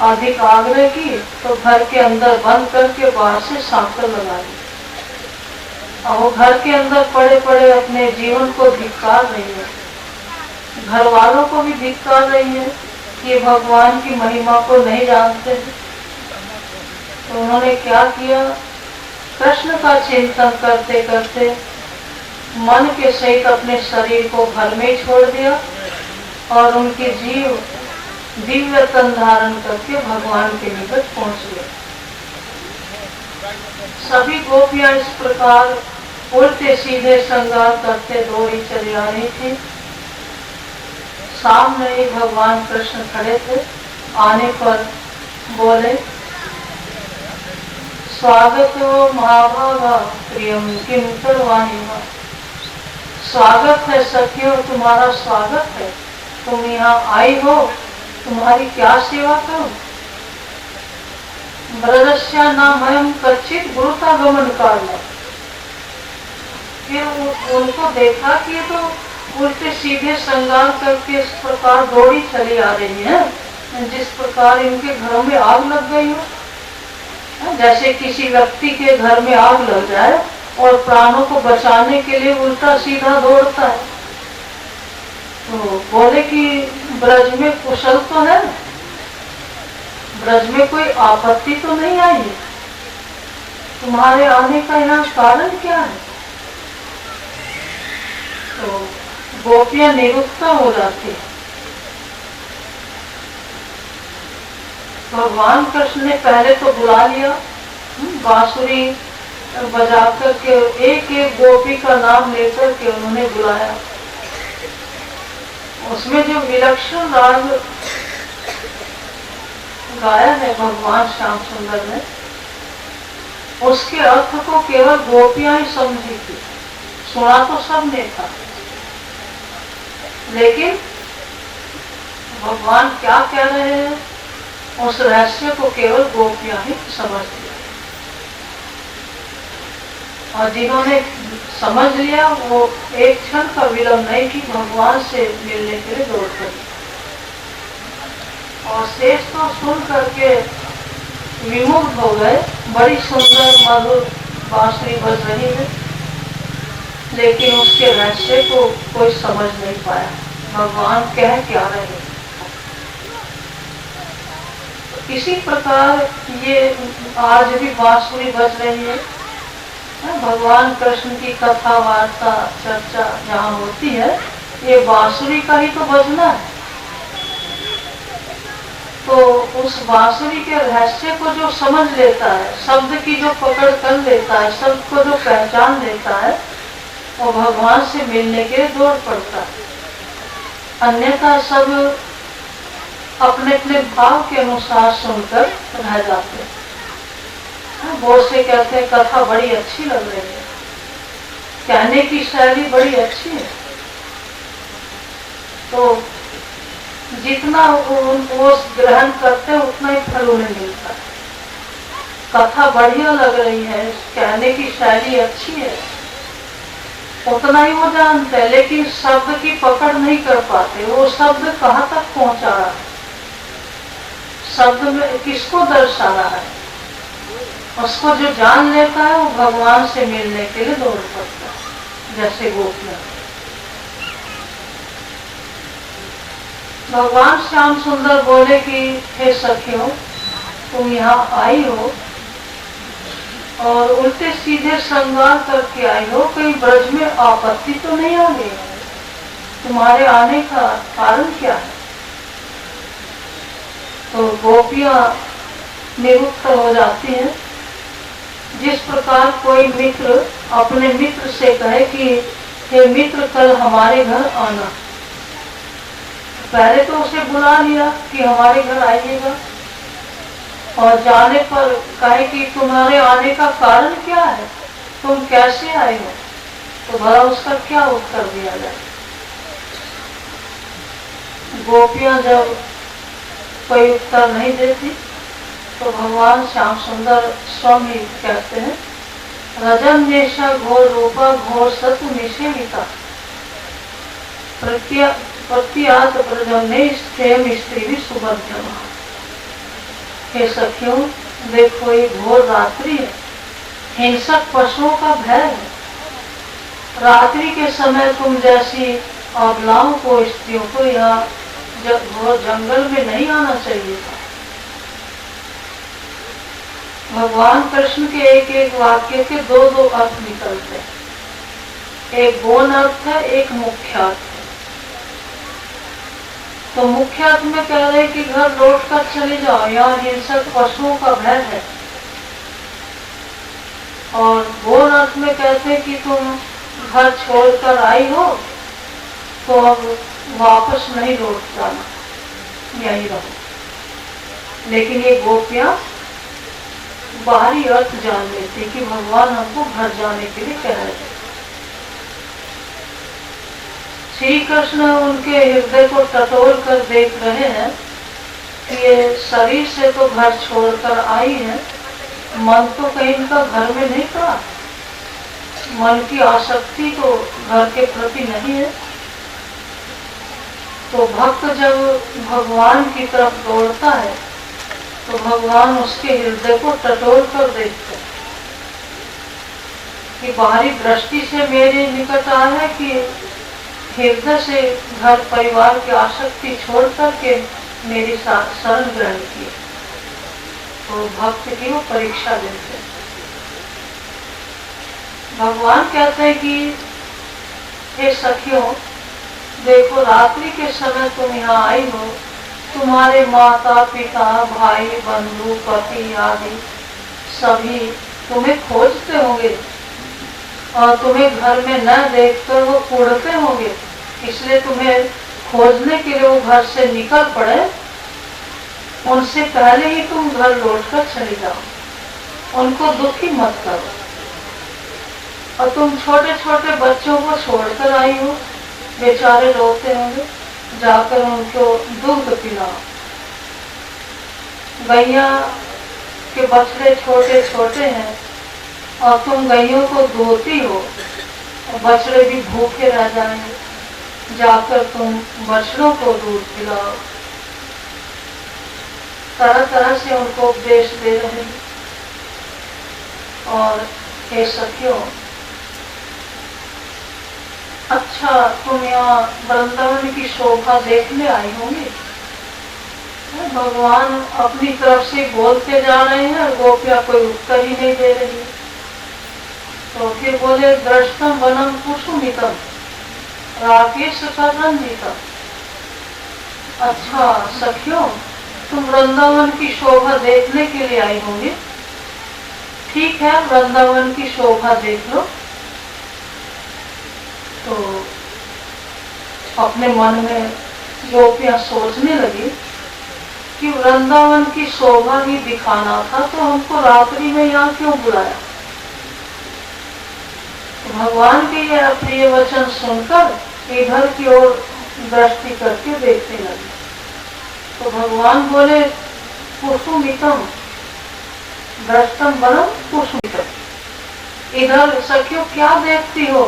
अधिक आग्रह की तो घर के अंदर बंद करके बाहर से सांकल लगा दी। और वो घर के अंदर पड़े पड़े अपने जीवन को धिक्कार रही है, घर वालों को भी धिक्कार रही है कि भगवान की महिमा को नहीं जानते। तो उन्होंने क्या किया, कृष्ण का चिंतन करते करते मन के सहित अपने शरीर को घर में ही छोड़ दिया और उनके जीव दिव्य तन धारण करके भगवान के निकट पहुंच गए। सभी गोपियां इस प्रकार उल्टे सीधे श्रृंगार करते दौड़ी चली आ रही थी। सामने ही भगवान कृष्ण खड़े थे। आने पर बोले, स्वागतो महाभागा प्रियम किम करवाणी। स्वागत है सखियों, तुम्हारा स्वागत है, तुम यहाँ आई हो, तुम्हारी क्या सेवा करूं। ब्रजस्या नाम हम कच्चित गुरुता गमन काल। फिर उनको देखा कि ये तो उल्टे सीधे श्रृंगार करके इस प्रकार दौड़ी चली आ रही है, जिस प्रकार इनके घरों में आग लग गई हो। जैसे किसी व्यक्ति के घर में आग लग जाए और प्राणों को बचाने के लिए उल्टा सीधा दौड़ता है। तो बोले कि ब्रज में कुशल तो है, ब्रज में कोई आपत्ति तो नहीं आई है, तुम्हारे आने का यहाँ कारण क्या है। तो गोपियां निरुत्तर हो जाती है। भगवान कृष्ण ने पहले तो बुला लिया, बांसुरी बजा करके एक एक गोपी का नाम लेकर के उन्होंने बुलाया। उसमें जो विलक्षण राग गाया है भगवान श्याम सुंदर ने, उसके अर्थ को केवल गोपियां ही समझी थी, सुना तो सबने था, लेकिन भगवान क्या कह रहे हैं उस रहस्य को केवल गोपियां ही समझती। और जिन्होंने समझ लिया वो एक क्षण का विलंब नहीं कि भगवान से मिलने के लिए दौड़ पड़ी। और शेष तो सुन करके विमुग्ध हो गए। बड़ी सुंदर मधुर बांसुरी बज रही है, लेकिन उसके रहस्य को कोई समझ नहीं पाया, भगवान कह क्या रहे हैं। इसी प्रकार ये आज भी बांसुरी बज रही है। भगवान कृष्ण की कथा वार्ता चर्चा जहाँ होती है, ये बांसुरी का ही तो बजना है। तो उस बांसुरी के रहस्य को जो समझ लेता है, शब्द की जो पकड़ कर लेता है, शब्द को जो पहचान लेता है, वो भगवान से मिलने के लिए दौड़ पड़ता है। अन्यथा सब अपने अपने भाव के अनुसार सुनकर रह जाते हैं। बहुत से कहते हैं कथा बड़ी अच्छी लग रही है, कहने की शैली बड़ी अच्छी है। तो जितना वो ग्रहण करते हैं उतना ही फल उन्हें मिलता है। कथा बढ़िया लग रही है, कहने की शैली अच्छी है, उतना ही वो जानते हैं, लेकिन शब्द की पकड़ नहीं कर पाते। वो शब्द कहाँ तक पहुंचा रहा है, शब्द में किसको दर्शा रहा है, उसको जो जान लेता है वो भगवान से मिलने के लिए दौड़ पड़ता है। जैसे गोपियां, भगवान श्याम सुंदर बोले कि हे सखियों, तुम यहाँ आई हो और उल्टे सीधे श्रृंगार करके आई हो, कहीं ब्रज में आपत्ति तो नहीं आ गई? तुम्हारे आने का कारण क्या है? तो गोपियां निरुत्तर हो जाती हैं। जिस प्रकार कोई मित्र अपने मित्र से कहे कि हे मित्र, कल हमारे घर आना, पहले तो उसे बुला लिया कि हमारे घर आइएगा, और जाने पर कहे कि तुम्हारे आने का कारण क्या है, तुम कैसे आए हो, तो भला उसका क्या उत्तर दिया जाए? गोपियां जब कोई उत्तर नहीं देती तो भगवान श्याम सुंदर स्वामी कहते हैं, रजन नेशा घोर रूपा घोर सत्व निषेविता प्रत्यात प्रजन्य प्रेम स्त्री भी सुबध्यमा। हे सखियों, देखो ये घोर रात्रि है, हिंसक पशुओं का भय है। रात्रि के समय तुम जैसी अबलाओं को, स्त्रियों को यहाँ घोर जंगल में नहीं आना चाहिए था। भगवान कृष्ण के एक एक वाक्य के दो दो अर्थ निकलते हैं। एक गौण अर्थ है, एक मुख्य अर्थ है। तो मुख्य अर्थ में कह रहे कि घर लौट कर चले जाओ, यहाँ हिंसक पशुओं का भय है। और गौण अर्थ में कहते कि तुम घर छोड़कर आई हो तो अब वापस नहीं लौट जाना, यही रहो। लेकिन ये गोपियां बाहरी अर्थ जान लेती कि भगवान हमको घर जाने के लिए कह रहे थे। श्री कृष्ण उनके हृदय को टटोल कर देख रहे हैं कि ये शरीर से तो घर छोड़कर आई है, मन तो कहीं इनका घर में नहीं पड़ा, मन की आसक्ति तो घर के प्रति नहीं है। तो भक्त जब भगवान की तरफ दौड़ता है तो भगवान उसके हृदय को टटोल कर देखते हैं कि बाहरी दृष्टि से मेरे निकट आया है कि हृदय से घर परिवार की आसक्ति छोड़ करके मेरी शरण ग्रहण की। तो भक्त की वो परीक्षा देते हैं। भगवान कहते हैं कि हे सखियों, देखो रात्रि के समय तुम यहाँ आई हो, तुम्हारे माता पिता भाई बंधु पति आदि सभी तुम्हें खोजते होंगे और तुम्हें घर में न देखकर वो कूड़ते होंगे, इसलिए तुम्हें खोजने के लिए वो घर से निकल पड़े। उनसे पहले ही तुम घर लौटकर चली जाओ, उनको दुखी मत करो। और तुम छोटे छोटे बच्चों को छोड़कर आई हो, बेचारे रोते होंगे, जाकर उनको दूध पिलाओ। गैया के बछड़े छोटे छोटे हैं और तुम गैयों को धोती हो और बछड़े भी भूखे रह जाएंगे, जाकर तुम बछड़ों को दूध पिलाओ। तरह तरह से उनको उपदेश दे रहे हैं। और हे सखियों, अच्छा तुम यहाँ वृंदावन की शोभा देखने आई होंगी। भगवान अपनी तरफ से बोलते जा रहे हैं, गोपियां कोई उत्तर ही नहीं दे रही। तो फिर बोले, दृष्टम वनम कुसुमितम राकेश का रंजितम। अच्छा सखियों, तुम वृंदावन की शोभा देखने के लिए आई होंगी, ठीक है, वृंदावन की शोभा देख लो। तो अपने मन में गोपियां सोचने लगी कि वृंदावन की शोभा ही दिखाना था तो हमको रात्रि में यहाँ क्यों बुलाया। तो भगवान के यह प्रिय वचन सुनकर इधर की ओर दृष्टि करके देखने लगी। तो भगवान बोले, कुसुमितम दृष्टम वनम कुसुमितम। इधर सखियों क्या देखती हो,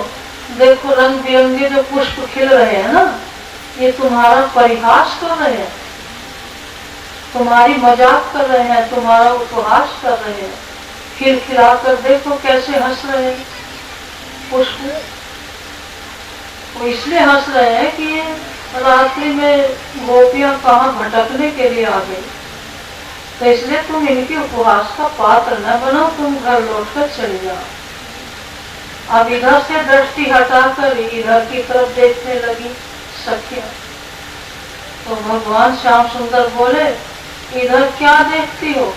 देखो रंग बिरंगे जो पुष्प खिल रहे हैं ना, ये तुम्हारा परिहास कर रहे हैं, तुम्हारी मजाक कर रहे हैं, तुम्हारा उपहास कर रहे हैं। खिलखिला कर देखो कैसे हंस रहे हैं पुष्प। वो इसलिए हंस रहे हैं कि रात्रि में गोपियां कहाँ भटकने के लिए आ गई, तो इसलिए तुम इनके उपहास का पात्र न बनो, तुम घर लौटकर चले जाओ। अब इधर से दृष्टि हटाकर इधर की तरफ देखने लगी सखियां। तो भगवान श्याम सुंदर बोले, इधर क्या देखती हो?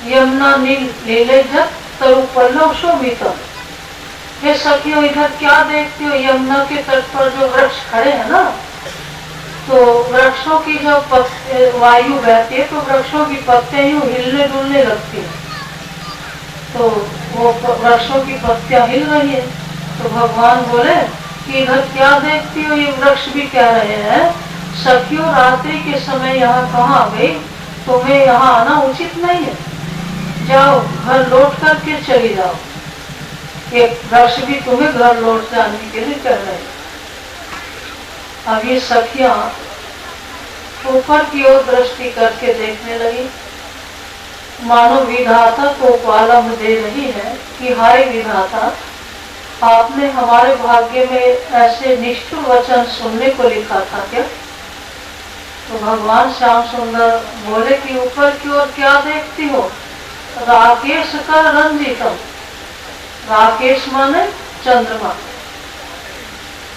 यमुना नीले जत तरु पल्लव शोभितम। हे सखियों, इधर क्या देखती हो? यमुना के तट पर जो वृक्ष खड़े हैं ना, तो वृक्षों की जो वायु बहती है तो वृक्षों की पत्तियां यूं हिलने डुलने लगती है, तो वो वृक्षों की पत्तियां हिल रही है। तो भगवान बोले कि इधर क्या देखती हो? ये वृक्ष भी कह रहे हैं, सखियों रात्रि के समय यहाँ कहाँ आ गई? तुम्हें यहाँ आना उचित नहीं है, जाओ घर लौट करके चली जाओ। ये वृक्ष भी तुम्हें घर लौट जाने के लिए कह रहे हैं। अब ये सखियां ऊपर की ओर दृष्टि करके देखने लगी, मानो विधाता को उपलम्ब दे रही है कि हाय विधाता, आपने हमारे भाग्य में ऐसे निष्ठुर वचन सुनने को लिखा था क्या? तो भगवान श्याम सुंदर बोले कि ऊपर की ओर क्या देखती हो? राकेश का रंजितम। राकेश माने चंद्रमा।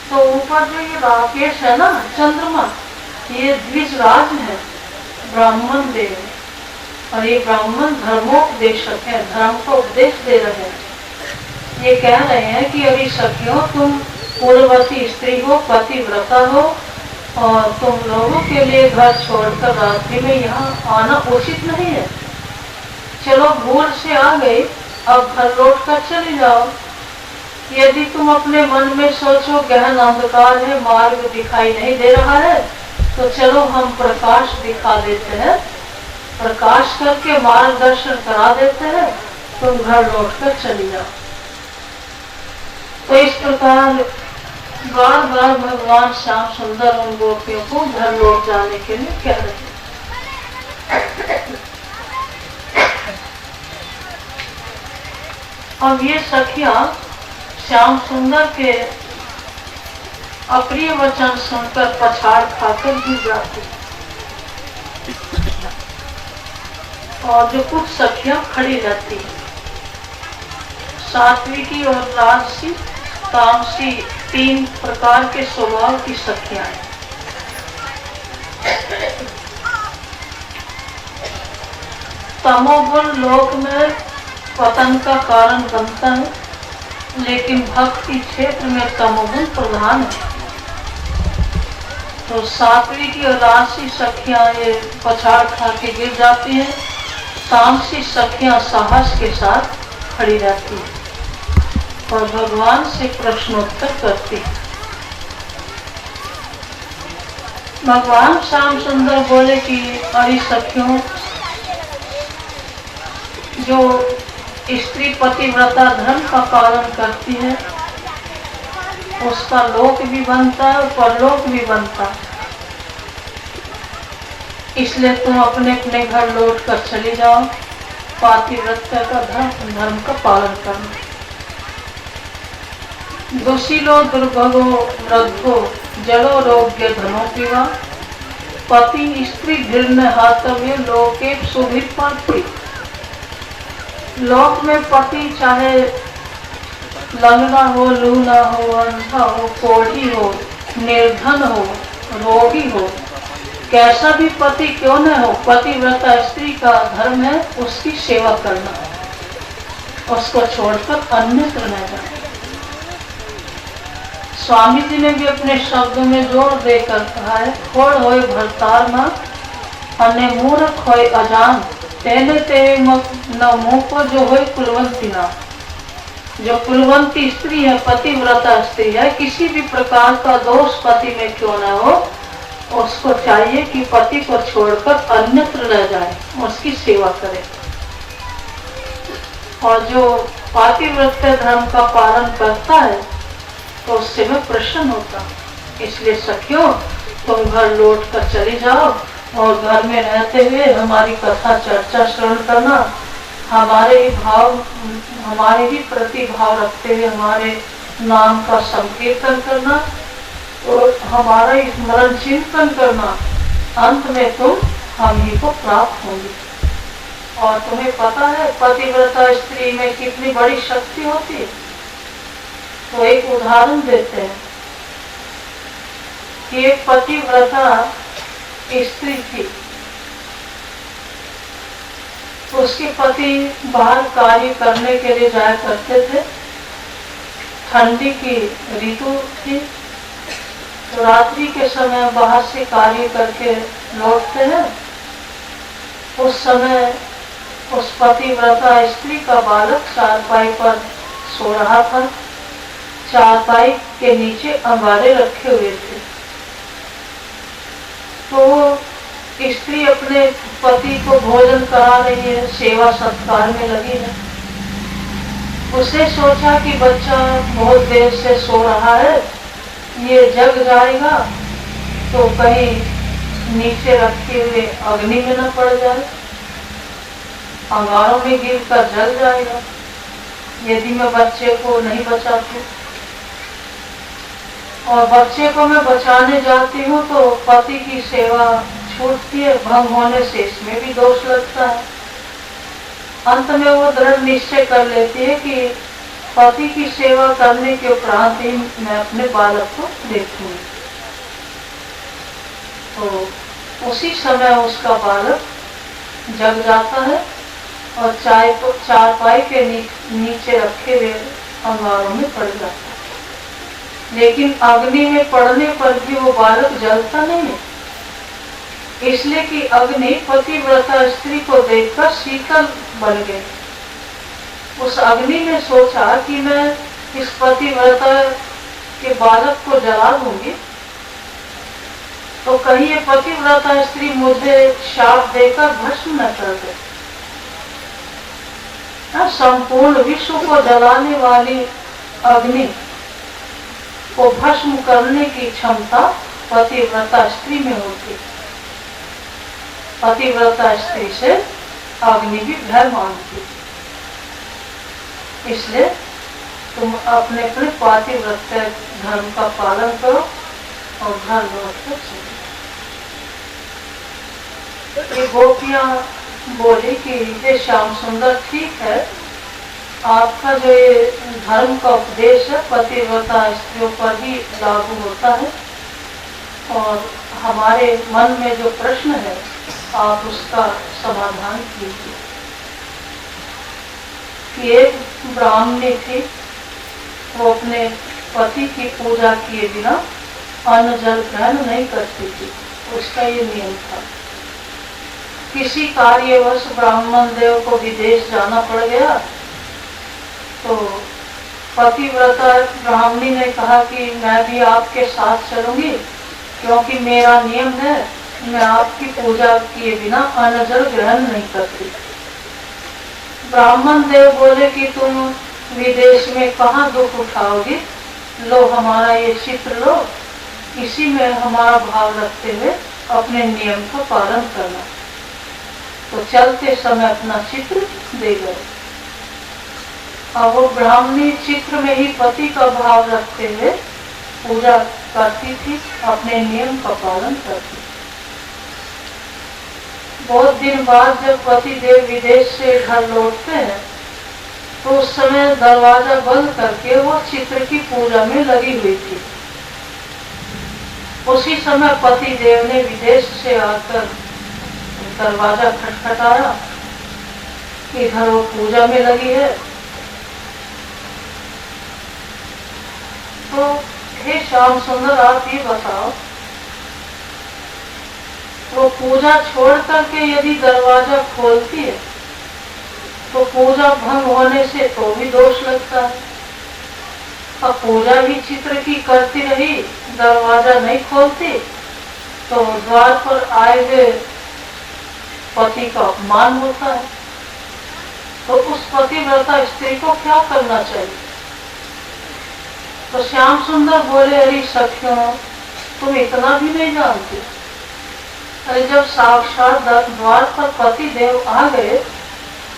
तो ऊपर जो ये राकेश है ना, चंद्रमा, ये द्विजराज है, ब्राह्मण देव, और ये ब्राह्मण धर्मोपदेशक है, धर्म को उपदेश दे रहे हैं। ये कह रहे हैं कि अभी सखियों, तुम पूर्ववती स्त्री हो, पतिव्रता हो, और तुम लोगों के लिए घर छोड़कर रात्रि में यहाँ आना उचित नहीं है। चलो भूल से आ गई, अब घर लौट कर चली जाओ। यदि तुम अपने मन में सोचो गहन अंधकार है, मार्ग दिखाई नहीं दे रहा है, तो चलो हम प्रकाश दिखा देते हैं, प्रकाश करके मार्गदर्शन करा देते हैं, तुम घर लौट कर चली जाओ। तो इस प्रकार बार बार भगवान श्याम सुंदर उन गोपियों को घर लौट जाने के लिए कह रहे हैं। अब ये सखियां श्याम सुंदर के अप्रिय वचन सुनकर पछाड़ खाकर गिर जाती, और जो कुछ सखियां खड़ी रहती, सात्विकी और राजसी, तामसी, तीन प्रकार के स्वभाव की सखियां हैं। तमोगुण लोक में पतन का कारण बनता है, लेकिन भक्ति क्षेत्र में तमोगुण प्रधान है। तो सात्विकी और राजसी सखियां ये पछाड़ खा के गिर जाती हैं, तामसी सखियां साहस के साथ खड़ी रहती है और भगवान से प्रश्नोत्तर करती है। भगवान श्याम सुंदर बोले कि अरे सखियों, जो स्त्री पतिव्रता धर्म का पालन करती है, उसका लोक भी बनता है और परलोक भी बनता है। इसलिए तुम अपने अपने घर लौट कर चली जाओ, पातिव्रत्य का धर्म का पालन करना। दुशीलो दुर्भगो वृद्धो जलो रोग्य धनो पीवा, पति स्त्री घृण्य हातव्य लोके सुभित पार्थी। लोक में पति चाहे लंगड़ा हो, लूना हो, अंधा हो, कोढ़ी हो, निर्धन हो, रोगी हो, कैसा भी पति क्यों न हो, पतिव्रता स्त्री का धर्म है उसकी सेवा करना, उसको छोड़कर अन्यत्र न जाए। स्वामी जी ने भी अपने शब्द में जोर देकर कहा है, खोड़ होए भरतार मां, अन्य मूर्ख होए अजान, तेने तेरे न मुंह को जो होए कुलवंती ना। जो कुलवंती स्त्री है, पतिव्रता स्त्री है, किसी भी प्रकार का दोष पति में क्यों न हो, उसको चाहिए कि पति को छोड़कर अन्यत्र न जाए, उसकी सेवा करे। और जो पातिव्रत्य धर्म का पालन करता है, तो उससे मैं प्रसन्न होता। इसलिए सखियों, तुम घर लौट कर चली जाओ और घर में रहते हुए हमारी कथा चर्चा श्रवण करना, हमारे ही प्रति भाव रखते हुए हमारे नाम का संकीर्तन करना और हमारा स्मरण चिंतन करना। अंत में तुम हम ही को प्राप्त होंगे। और तुम्हें पता है पतिव्रता स्त्री में कितनी बड़ी शक्ति होती है। तो एक उदाहरण देते हैं कि एक पतिव्रता स्त्री थी। उसके पति बाहर कार्य करने के लिए जाया करते थे। ठंडी की ऋतु थी तो रात्रि के समय बाहर से कार्य करके लौटते हैं। उस समय उस पतिव्रता स्त्री का बालक चारपाई पर सो रहा था। चारपाई के नीचे अंगारे रखे हुए थे। तो स्त्री अपने पति को भोजन करा रही है, सेवा सत्कार में लगी है। उसने सोचा कि बच्चा बहुत देर से सो रहा है, ये जग जाएगा तो कहीं नीचे रखे हुए अग्नि में न पड़ जाए, अंगारों में गिरकर जल जाएगा यदि मैं बच्चे को नहीं बचाती। और बच्चे को मैं बचाने जाती हूँ तो पति की सेवा छूटती है, भंग होने से इसमें भी दोष लगता है। अंत में वो दृढ़ निश्चय कर लेती है कि पति की सेवा करने के उपरांत ही मैं अपने बालक को देखूंगी। तो उसी समय उसका बालक जग जाता है और चारपाई के नीचे रखे हुए अंगारों में पड़ जाता है। लेकिन अग्नि में पड़ने पर भी वो बालक जलता नहीं है, इसलिए कि अग्नि पतिव्रता स्त्री को देखकर शीतल बन गई। उस अग्नि ने सोचा कि मैं इस पतिव्रता के बालक को जला दूंगी तो कहीं ये पतिव्रता स्त्री मुझे शाप देकर भस्म न कर दे। संपूर्ण विश्व को जलाने वाली अग्नि को भस्म करने की क्षमता पतिव्रता स्त्री में होती। पतिव्रता स्त्री से अग्नि भी भय मानती। इसलिए तुम अपने पतिव्रता धर्म का पालन करो और घर लौट कर चलो। ये गोपियां बोली कि ये श्याम सुंदर, ठीक है, आपका जो ये धर्म का उपदेश है पतिव्रता स्त्रियों पर ही लागू होता है और हमारे मन में जो प्रश्न है आप उसका समाधान कीजिए। कि एक ब्राह्मणी थी, वो अपने पति की पूजा किए बिना अन्न जल ग्रहण नहीं करती थी। उसका ये नियम था। किसी कार्यवश ब्राह्मण देव को विदेश जाना पड़ गया तो पतिव्रता ब्राह्मणी ने कहा कि मैं भी आपके साथ चलूंगी, क्योंकि मेरा नियम है मैं आपकी पूजा किए बिना अन्न जल ग्रहण नहीं करती। ब्राह्मण देव बोले कि तुम विदेश में कहाँ दुख उठाओगी, लो हमारा ये चित्र लो, इसी में हमारा भाव रखते हुए अपने नियम का पालन करना। तो चलते समय अपना चित्र दे गए। अब वो ब्राह्मणी चित्र में ही पति का भाव रखते हुए पूजा करती थी, अपने नियम का पालन करती। बहुत दिन बाद जब पति देव विदेश से घर लौटते हैं तो उस समय दरवाजा बंद करके वो चित्र की पूजा में लगी हुई थी। उसी समय पति देव ने विदेश से आकर दरवाजा खटखटाया, इधर वो पूजा में लगी है। तो हे श्याम सुंदर, आप ये बताओ, वो पूजा छोड़ करके यदि दरवाजा खोलती है तो पूजा भंग होने से तो भी दोष लगता है। अब पूजा ही चित्र की करती रही, दरवाजा नहीं खोलती तो द्वार पर आए हुए पति का अपमान होता है। तो उस पतिव्रता स्त्री को क्या करना चाहिए? तो श्याम सुंदर बोले, अरे सखियों तुम इतना भी नहीं जानते। अरे जब साक्षात द्वार पर पति देव आ गए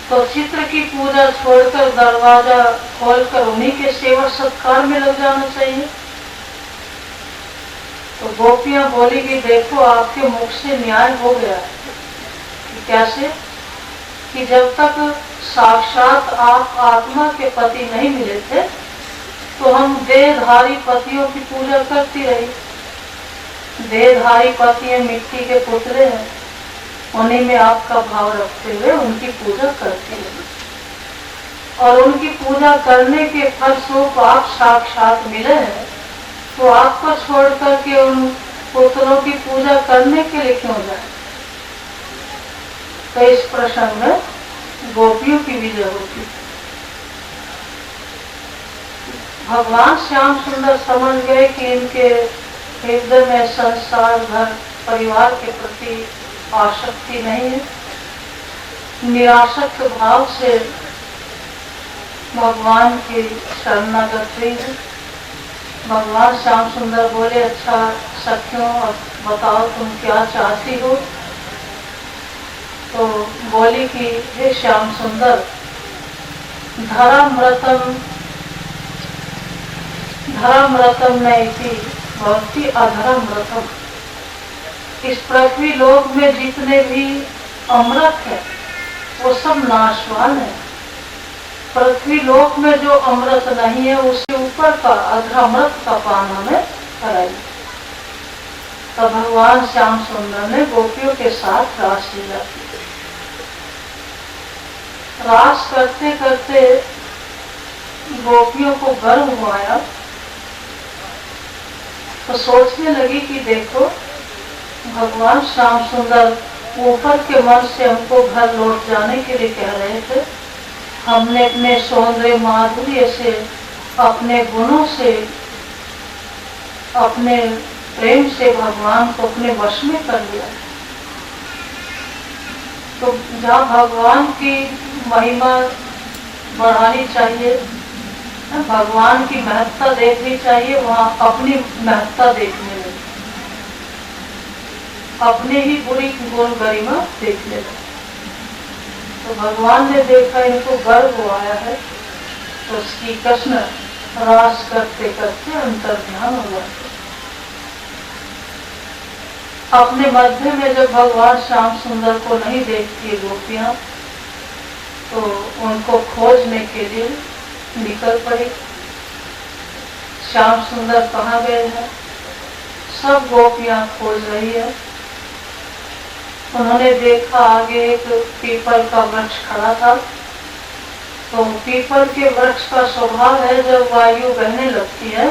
तो चित्र की पूजा छोड़कर दरवाजा खोलकर उन्हीं के सेवा सत्कार में लग जाना चाहिए। तो गोपियां बोली कि देखो आपके मुख से न्याय हो गया है। कि कैसे? कि जब तक साक्षात आप आत्मा के पति नहीं मिले थे तो हम देहधारी पतियों की पूजा करती रही। देहधारी पति मिट्टी के पुतले हैं, उन्हीं में आपका भाव रखते हुए उनकी पूजा करती रही। और उनकी पूजा करने के फलस्वरूप आप साक्षात मिले हैं, तो आपको छोड़ करके उन पुतलों की पूजा करने के लिए क्यों जाए? तो इस प्रसंग में गोपियों की विजय होती। भगवान श्याम सुंदर समझ गए कि इनके हृदय में संसार घर परिवार के प्रति आसक्ति नहीं है। निरासक्त भाव से भगवान की शरणागत हुई है। भगवान श्याम सुंदर बोले, अच्छा सखियों अब बताओ तुम क्या चाहती हो? तो बोली कि हे श्याम सुंदर, धर्म रतम नैति भक्ति अधर्म रतम। इस पृथ्वी लोक में जितने भी अमृत है वो सब नाशवान है। पृथ्वी लोक में जो अमृत नहीं है उसके ऊपर का अधरामृत का पान हमें कराइए। तो भगवान श्याम सुंदर ने गोपियों के साथ रास लीला की। रास करते करते गोपियों को गर्व हुआ तो सोचने लगी कि देखो भगवान श्याम सुंदर ऊपर के मन से हमको घर लौट जाने के लिए कह रहे थे। हमने अपने सौंदर्य माधुर्य से, अपने गुणों से, अपने प्रेम से भगवान को अपने वश में कर लिया। तो जहाँ भगवान की महिमा बढ़ानी चाहिए, भगवान की महत्ता देखनी चाहिए, वहाँ अपनी महत्ता देखने लगी, अपने ही बुरी गुण गरिमा देखने लगी। तो भगवान ने देखा इनको गर्व आया है तो श्री कृष्ण रास करते करते अंतर्ध्यान हो जाते। अपने मध्य में जब भगवान श्याम सुंदर को नहीं देखती गोपियां तो उनको खोजने के लिए निकल पड़ी। श्याम सुंदर कहाँ गए हैं? सब गोपियां खोज रही है। उन्होंने देखा आगे एक पीपल का वृक्ष खड़ा था। तो पीपल के वृक्ष का स्वभाव है जब वायु बहने लगती है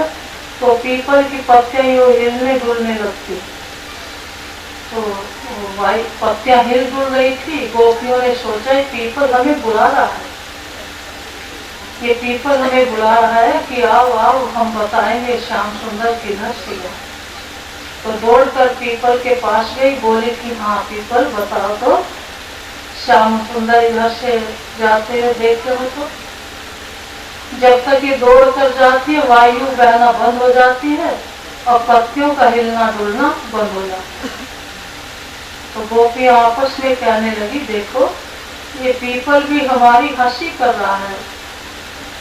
तो पीपल की पत्तियां हिलने डुलने लगती। तो पत्तियां हिल डुल रही थी। गोपियों ने सोचा पीपल हमें बुला रहा है, ये पीपल हमें बुला रहा है कि आओ आओ हम बताएंगे श्याम सुंदर किधर से गए। तो दौड़कर पीपल के पास गई, बोली कि हाँ पीपल बताओ तो श्याम सुंदर इधर से जाते हुए देखते हो। तो जब तक ये दौड़ कर जाती है वायु बहना बंद हो जाती है और पत्तियों का हिलना डुलना बंद हो जाता है। तो गोपियां आपस में कहने लगी देखो ये पीपल भी हमारी हंसी कर रहा है,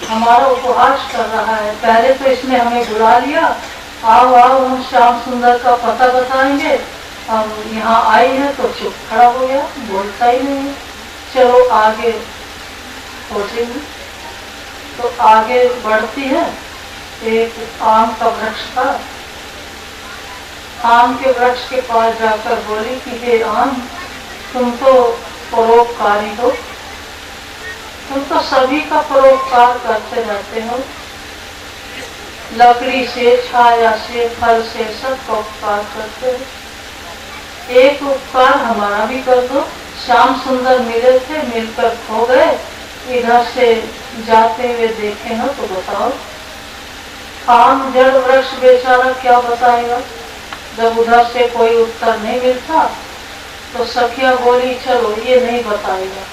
हमारा उपहास कर रहा है। पहले तो इसने हमें बुला लिया, आओ आओ हम श्याम सुंदर का पता बताएंगे। हम यहाँ आई है तो चुप खड़ा हो गया, बोलता ही नहीं है। चलो आगे खोजेंगे। तो आगे बढ़ती है, एक आम का वृक्ष था। आम के वृक्ष के पास जाकर बोली कि हे आम, तुम तो परोपकारी हो, तुम तो सभी का परोपकार करते रहते हो। लकड़ी से, छाया से, फल से सबका उपकार करते हो। एक उपकार हमारा भी कर दो। श्याम सुंदर मिले थे, मिलकर खो गए, इधर से जाते हुए देखे हो तो बताओ। आम जड़ वृक्ष बेचारा क्या बताएगा जब उधर से कोई उत्तर नहीं मिलता। तो सखिया बोली चलो ये नहीं बताएगा,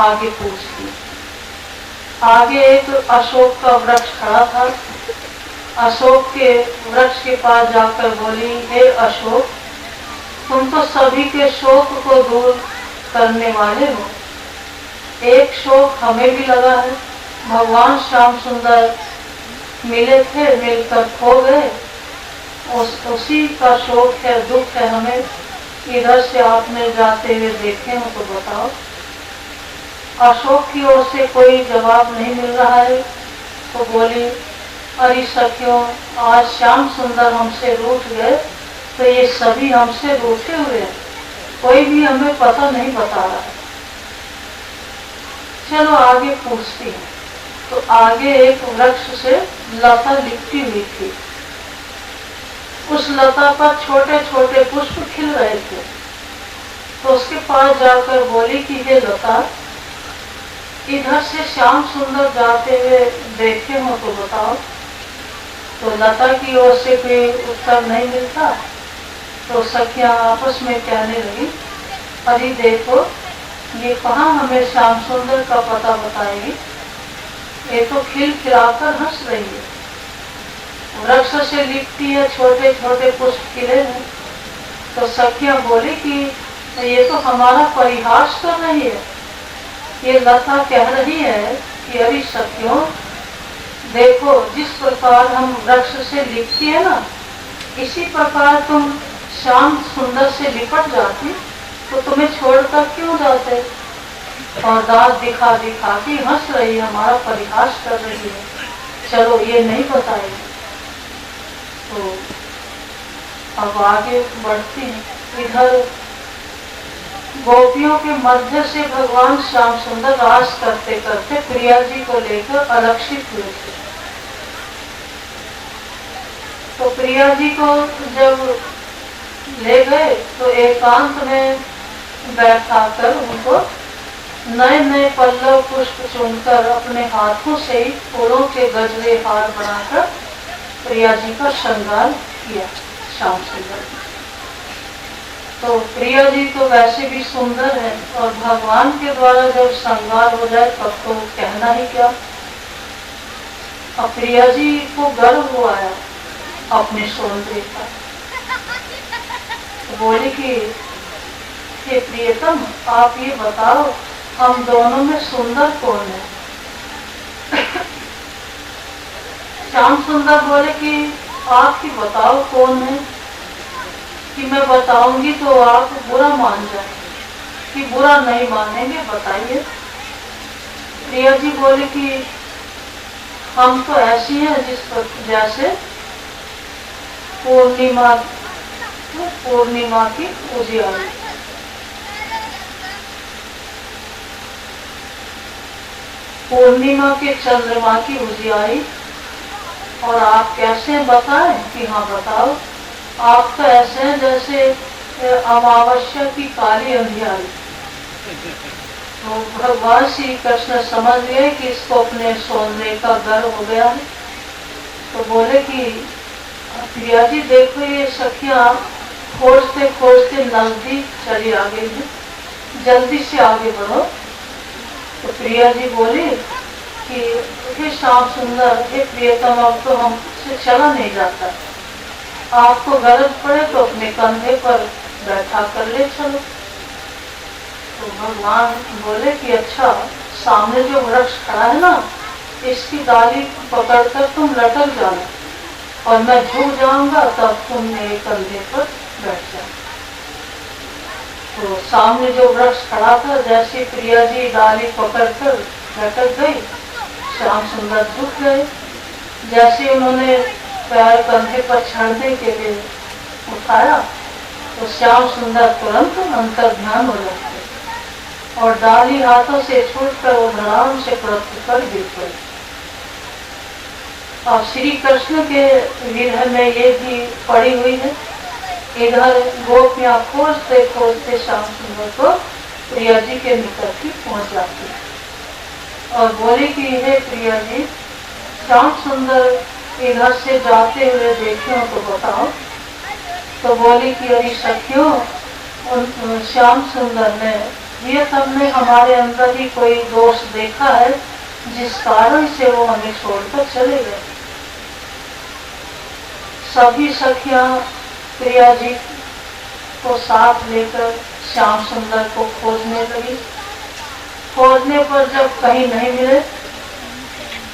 आगे पूछती। आगे एक अशोक का वृक्ष खड़ा था। अशोक के वृक्ष के पास जाकर बोली, हे अशोक, तुम तो सभी के शोक को दूर करने वाले हो। एक शोक हमें भी लगा है। भगवान श्याम सुंदर मिले थे, मिलकर खो गए, उसी का शोक है, दुख है हमें। इधर से आपने जाते हुए देखे हो तो बताओ। अशोक की ओर से कोई जवाब नहीं मिल रहा है। तो बोली, अरे सखियों, आज श्याम सुंदर हमसे रूठ गए तो ये सभी हमसे रूठे हुए हैं, कोई भी हमें पता नहीं बता रहा है। चलो आगे पूछती हैं। तो आगे एक वृक्ष से लता लिपटी हुई थी। उस लता पर छोटे छोटे पुष्प खिल रहे थे। तो उसके पास जाकर बोली कि ये लता, इधर से श्याम सुंदर जाते हुए देखे हो तो बताओ। तो लता की ओर से कोई उत्तर नहीं मिलता। तो सखियां आपस में कहने लगी, अरे देखो, ये कहाँ हमें श्याम सुंदर का पता बताएगी, ये तो खिलखिलाकर हंस रही है, वृक्ष से लिपटी है, छोटे छोटे पुष्प खिले हैं। तो सखियां बोली कि ये तो हमारा परिहास कर रही है। ये लता कह रही है कि अरे सखियों, देखो, जिस प्रकार हम वृक्ष से लिपटी है ना, इसी प्रकार तुम श्याम सुंदर से लिपट जाती तो तुम्हें छोड़कर क्यों जाते। और दांत दिखा दिखा के हंस रही है, हमारा परिहास कर रही है। चलो ये नहीं बताएगी। तो अब आगे बढ़ती हैं। इधर गोपियों के मध्य से भगवान श्याम सुंदर रास करते करते प्रिया जी को लेकर अलक्षित हुए थे। तो प्रिया जी को जब ले गए तो एकांत में बैठाकर उनको नए नए पल्लव पुष्प चुनकर अपने हाथों से ही फूलों के गजरे हार बनाकर प्रिया जी का श्रृंगार किया श्याम सुंदर। तो प्रिया जी तो वैसे भी सुंदर है, और भगवान के द्वारा जब श्रृंगार हो जाए तब तो कहना ही क्या। अब प्रिया जी को गर्व हुआ है अपने सौंदर्य का। तो बोले कि हे प्रियतम, आप ये बताओ, हम दोनों में सुंदर कौन है। श्याम सुंदर बोले कि आप ही बताओ कौन है, कि मैं बताऊंगी तो आप बुरा मान जाएंगे, कि बुरा नहीं मानेंगे, बताइए। प्रिया जी बोले कि हम तो ऐसी हैं जिस पर जैसे पूर्णिमा की उजियारी। पूर्णिमा के चंद्रमा की उजियारी। और आप कैसे बताएं कि हाँ बताओ, आप तो ऐसे हैं जैसे अमावस्या की काली अंधियारी। तो भगवान श्री कृष्ण समझ गए कि इसको अपने सौंदर्य का गर्व हो गया है। तो बोले कि प्रिया जी देखो, ये सखियां खोजते खोजते नजदीक चली आ गई है, जल्दी से आगे बढ़ो। तो प्रिया जी बोली कि हे श्याम सुंदर, हे प्रियतम, अब तो हमसे चला नहीं जाता, आपको गरज पड़े तो अपने कंधे पर बैठा कर ले चलो। तो भगवान बोले कि अच्छा, सामने जो वृक्ष खड़ा है ना, इसकी डाली पकड़कर तुम लटक जाना, और मैं झुक जाऊंगा तब तुम मेरे कंधे पर बैठ जाओ। तो सामने जो वृक्ष खड़ा था, जैसे प्रिया जी डाली पकड़कर लटक गई, श्याम सुंदर झुक गए। जैसे उन्होंने पैर कंधे पर चढ़ने के लिए उठाया तो श्याम सुंदर तुरंत अंतर ध्यान हो जाते, और डाली हाथों से छूटकर वो धड़ाम से पृथ्वी पर गिर पड़ी। और श्री कृष्ण के विरह में ये भी पड़ी हुई है। इधर गोपियां खोजते खोजते श्याम सुंदर को प्रिया जी के निकट ही पहुंच जाती है, और बोली कि हे प्रिया जी, श्याम सुंदर इधर से जाते हुए देखे हो तो बताओ। तो बोली कि अरे सखियों, श्याम सुंदर ने ये सब में हमारे अंदर ही कोई दोष देखा है, जिस कारण से वो हमें छोड़कर चले गए। सभी सखियां प्रिया जी को साथ लेकर श्याम सुंदर को खोजने लगी। खोजने पर जब कहीं नहीं मिले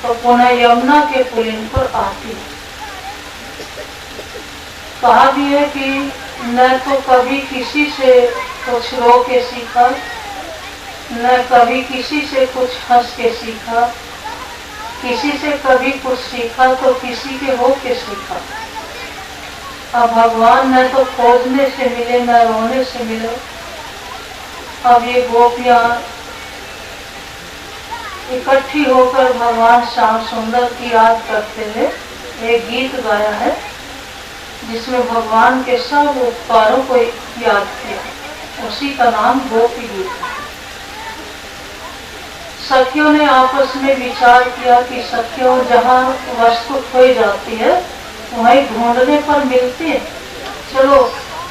तो पुनः यमुना के पुलिन पर आती। कहा भी है कि न तो कभी किसी से कुछ रो के सीखा, न कभी किसी से कुछ हंस के सीखा, किसी से कभी कुछ सीखा तो किसी के हो के सीखा। अब भगवान न तो खोजने से मिले न रोने से मिले। अब ये गोपियां इकट्ठी होकर भगवान श्याम सुंदर की याद करते हुए एक गीत गाया है जिसमें भगवान के सब उपकारों को याद किया। उसी का नाम गोपी गीत है। सखियों ने आपस में विचार किया कि सखियों जहाँ वस्तु खोई जाती है वहीं ढूंढने पर मिलती है। चलो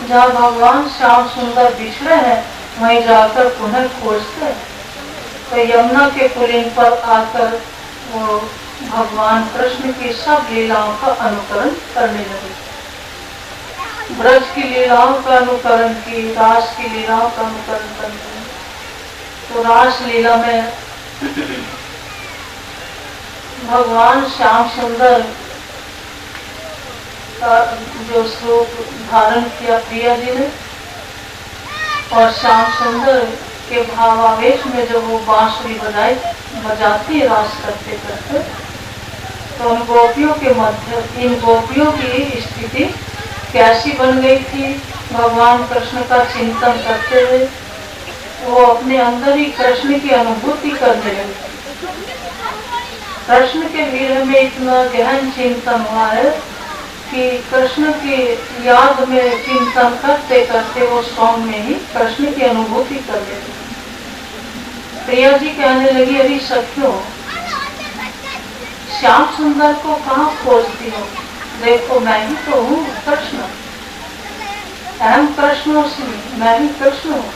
जहाँ भगवान श्याम सुंदर बिछड़े हैं वहीं जाकर पुनः खोजते हैं। तो यमुना के पुलिन पर आकर वो भगवान कृष्ण की सब लीलाओं का अनुकरण करने लगे। ब्रज की लीलाओं का अनुकरण की, रास की लीलाओं का अनुकरण करते। तो रास लीला में भगवान श्याम सुंदर का जो स्वरूप धारण किया प्रिया जी ने, और श्याम सुंदर के भावावेश में जो वो बांसुरी बजाती रास करते करते, तो उन गोपियों के मध्य इन गोपियों की स्थिति कैसी बन गई थी। भगवान कृष्ण का चिंतन करते हुए वो अपने अंदर ही कृष्ण की अनुभूति करने लगे। कृष्ण के विरह में इतना गहन चिंतन हुआ है कि कृष्ण की याद में चिंतन करते करते वो सौम में ही कृष्ण की अनुभूति कर लेते। प्रिया जी कहने लगी, अरे सखियों श्याम सुंदर को कहाँ खोजती हो? देखो मैं ही तो हूँ कृष्ण, अहम कृष्णोस्मि, मैं ही कृष्ण हूँ।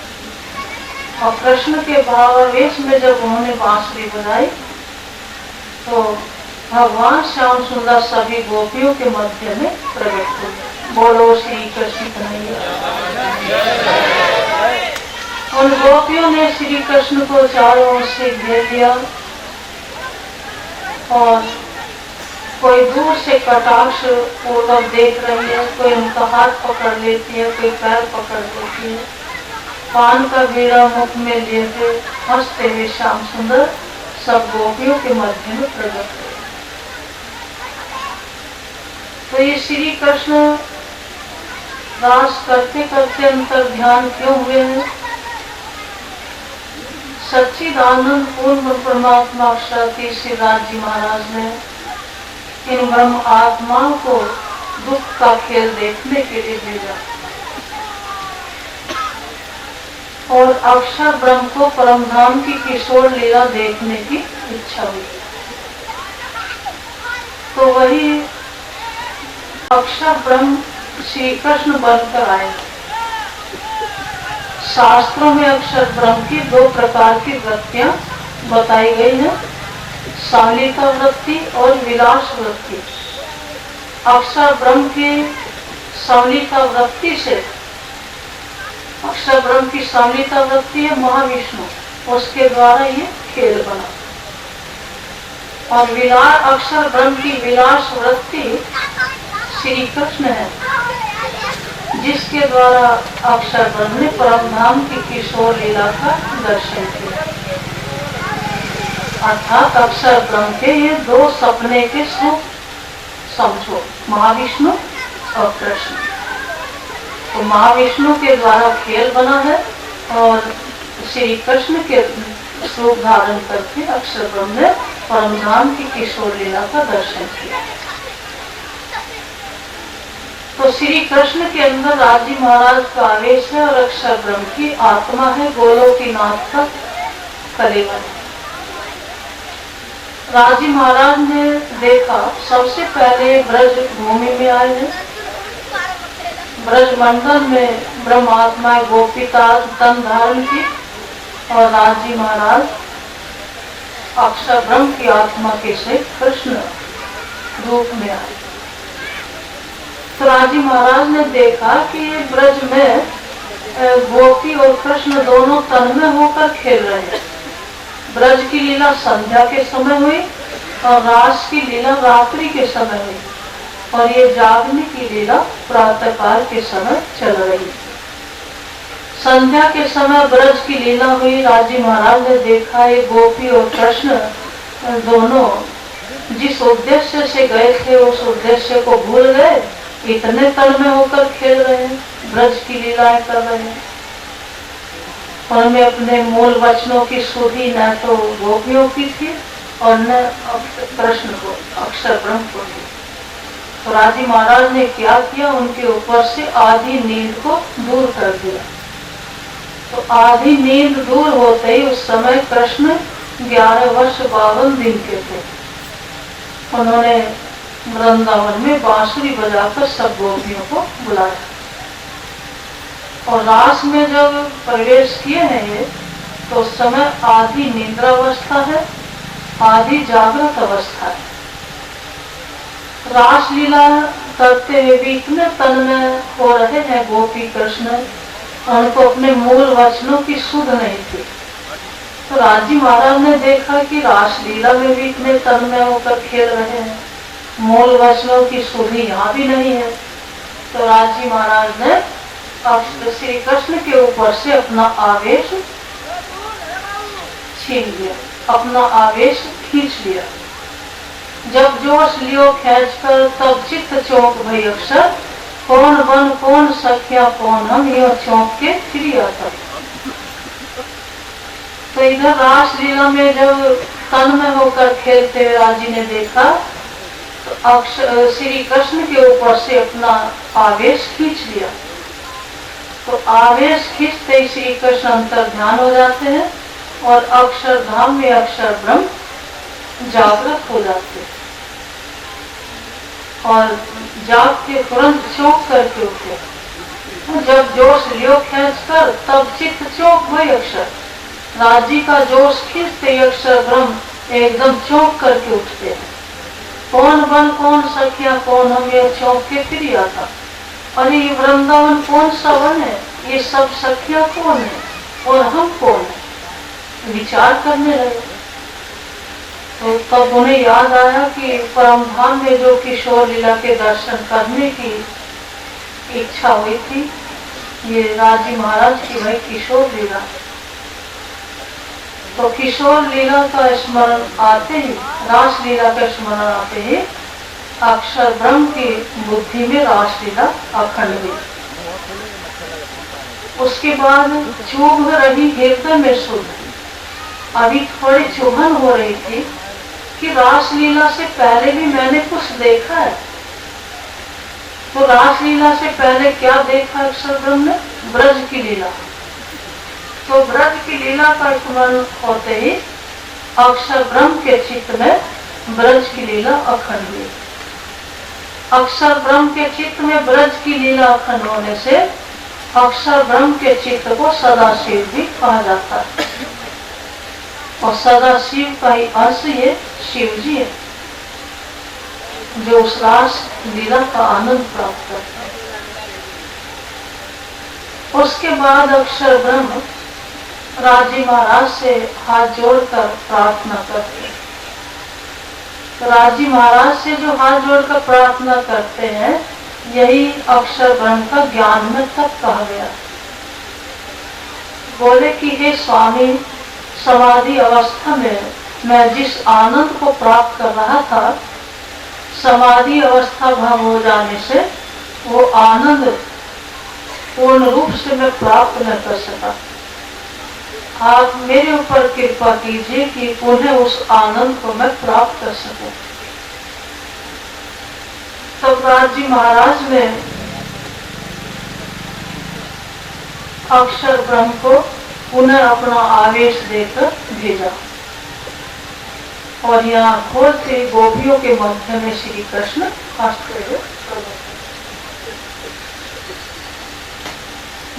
और कृष्ण के भावावेश में जब उन्होंने बांसुरी बजाई तो भगवान श्याम सुंदर सभी गोपियों के मध्य में प्रकट हुए। बोलो श्री कृष्ण कन्हैया। उन गोपियों ने श्री कृष्ण को चारों ओर से घेर लिया और कोई दूर से कटाक्ष पूर्वक देख रही है, कोई उनका हाथ पकड़ लेती है, कोई पैर पकड़ लेती है। पान का बीड़ा मुख में लेते हंसते हुए श्याम सुंदर सब गोपियों के मध्य में प्रकट हुए। तो ये श्री कृष्ण रास करते करते अंतर ध्यान क्यों हुए हैं? सच्चिदानंद पूर्ण परमात्मा अक्षर श्री राज जी महाराज ने इन ब्रह्म आत्माओं को दुख का खेल देखने के लिए भेजा और अक्षर ब्रह्म को परमधाम की किशोर लीला देखने की इच्छा हुई। तो वही अक्षर ब्रह्म श्री कृष्ण बनकर आए। शास्त्रों में अक्षर ब्रह्म की दो प्रकार की वृत्तियां बताई गई हैं, शालीता वृत्ति और विलास वृत्ति। अक्षर ब्रह्म की शालीता वृत्ति से अक्षर ब्रह्म की शालीता वृत्ति है महाविष्णु, उसके द्वारा ये खेल बना। और विलास अक्षर ब्रह्म की विलास वृत्ति श्री कृष्ण है, जिसके द्वारा अक्षर ब्रह्म ने परमधाम की किशोर लीला का दर्शन किया। अर्थात अक्षर ब्रह्म के ये दो सपने के स्वरूप समझो, महाविष्णु और कृष्ण। तो महाविष्णु के द्वारा खेल बना है और श्री कृष्ण के स्वरूप धारण करके अक्षर ब्रह्म ने परमधाम की किशोर लीला का दर्शन किया। तो श्री कृष्ण के अंदर राजी महाराज का आवेश है और अक्षर ब्रह्म की आत्मा है, गोलोकीनाथ का कलेवर। राजी महाराज ने देखा, सबसे पहले ब्रज भूमि में आए हैं। ब्रज मंडल में ब्रह्मात्मा गोपिका तन धारण की और राजी महाराज अक्षर ब्रह्म की आत्मा के से कृष्ण रूप में आए। तो राजी महाराज ने देखा कि ब्रज में गोपी और कृष्ण दोनों तन में होकर खेल रहे हैं। ब्रज की लीला संध्या के समय हुई और रास की लीला रात्रि के समय हुई और ये जागने की लीला प्रातःकाल के समय चल रही। संध्या के समय ब्रज की लीला हुई। राजी महाराज ने देखा ये गोपी और कृष्ण दोनों जिस उद्देश्य से गए थे उस उद्देश्य को भूल गए, इतने तन में होकर खेल रहे हैं, ब्रज की लीलाएं कर रहे हैं। उनमें अपने मूल वचनों की सुधि न तो गोपियों की थी और न कृष्ण को, अक्षर ब्रह्म को थी। तो राजी महाराज ने क्या किया, उनके ऊपर से आधी नींद को दूर कर दिया। तो आधी नींद दूर होते ही उस समय कृष्ण 11 वर्ष 52 दिन के थे। उन्होंने वृंदावन में बांसुरी बजाकर सब गोपियों को बुलाया और रास में जब प्रवेश किए हैं ये, तो उस समय आधी निद्रावस्था है, आधी जागृत अवस्था है। रास लीला करते हुए भी इतने तन में हो रहे हैं गोपी कृष्ण, उनको अपने मूल वचनों की सुध नहीं थी। तो राजी महाराज ने देखा कि रास लीला में भी इतने तन में होकर खेल रहे हैं, मूल वचनों की सुधि यहाँ भी नहीं है। तो राजी महाराज ने श्री कृष्ण के ऊपर से अपना आवेश छीन लिया, अपना आवेश खींच लिया। जब जोश लियो खींच कर तब चित्त चौंक भई अक्षर, कौन बन कौन सखिया कौन हम, यो चौंक के फिर आता। तो इधर रास लीला में जब तन में होकर खेलते हुए राजी ने देखा तो श्री कृष्ण के ऊपर से अपना आवेश खींच लिया। तो आवेश खींचते ही श्री कृष्ण अंतर ध्यान हो जाते हैं और अक्षर धाम में अक्षर ब्रह्म जागृत हो जाते हैं और जाग के तुरंत चौंक करके उठे। तो जब जोश लियो खींच कर तब चित्त चौंक भई अक्षर, राजी का जोश खींचते अक्षर ब्रह्म एकदम चौंक करके उठते हैं। कौन बन कौन सखिया कौन हम, ये चौंक के फिर आता। और ये वृंदावन कौन सा वन है, ये सब सखिया कौन है और हम कौन है, विचार करने लगे। तो तब उन्हें याद आया कि परम धाम में जो किशोर लीला के दर्शन करने की इच्छा हुई थी, ये राजी महाराज की वही किशोर लीला। तो किशोर लीला का स्मरण आते ही, रास लीला का स्मरण आते ही अक्षर ब्रह्म की बुद्धि में रास लीला अखंड हुई। उसके बाद चुभ रही हृदय में शुद्ध, अभी थोड़ी चुभन हो रही थी कि रास लीला से पहले भी मैंने कुछ देखा है। तो रास लीला से पहले क्या देखा अक्षर ब्रह्म ने, ब्रज की लीला। तो ब्रज की लीला का स्मरण होते ही अक्षर ब्रह्म के चित्त में ब्रज की लीला अखंड हुई। अक्षर ब्रह्म के चित्त में ब्रज की लीला अखंड होने से अक्षर ब्रह्म के चित्त को सदाशिव भी कहा जाता है और सदाशिव का ही अंश ये शिव जी है जो उस रास लीला का आनंद प्राप्त करते हैं। उसके बाद अक्षर ब्रह्म राजी महाराज से हाथ जोड़कर प्रार्थना करते हैं। तो राजी महाराज से जो हाथ जोड़कर प्रार्थना करते हैं, यही अक्षर ब्रह्म का ज्ञान में तब कहा गया। बोले कि हे स्वामी, समाधि अवस्था में मैं जिस आनंद को प्राप्त कर रहा था, समाधि अवस्था भंग हो जाने से वो आनंद पूर्ण रूप से मैं प्राप्त न कर सका। आप मेरे ऊपर कृपा कीजिए कि पुनः उस आनंद को मैं प्राप्त कर सकूं। तब राजी महाराज ने अक्षर ब्रह्म को पुनः अपना आवेश देकर भेजा और यहाँ खोलते गोपियों के मध्य में श्री कृष्ण हंसते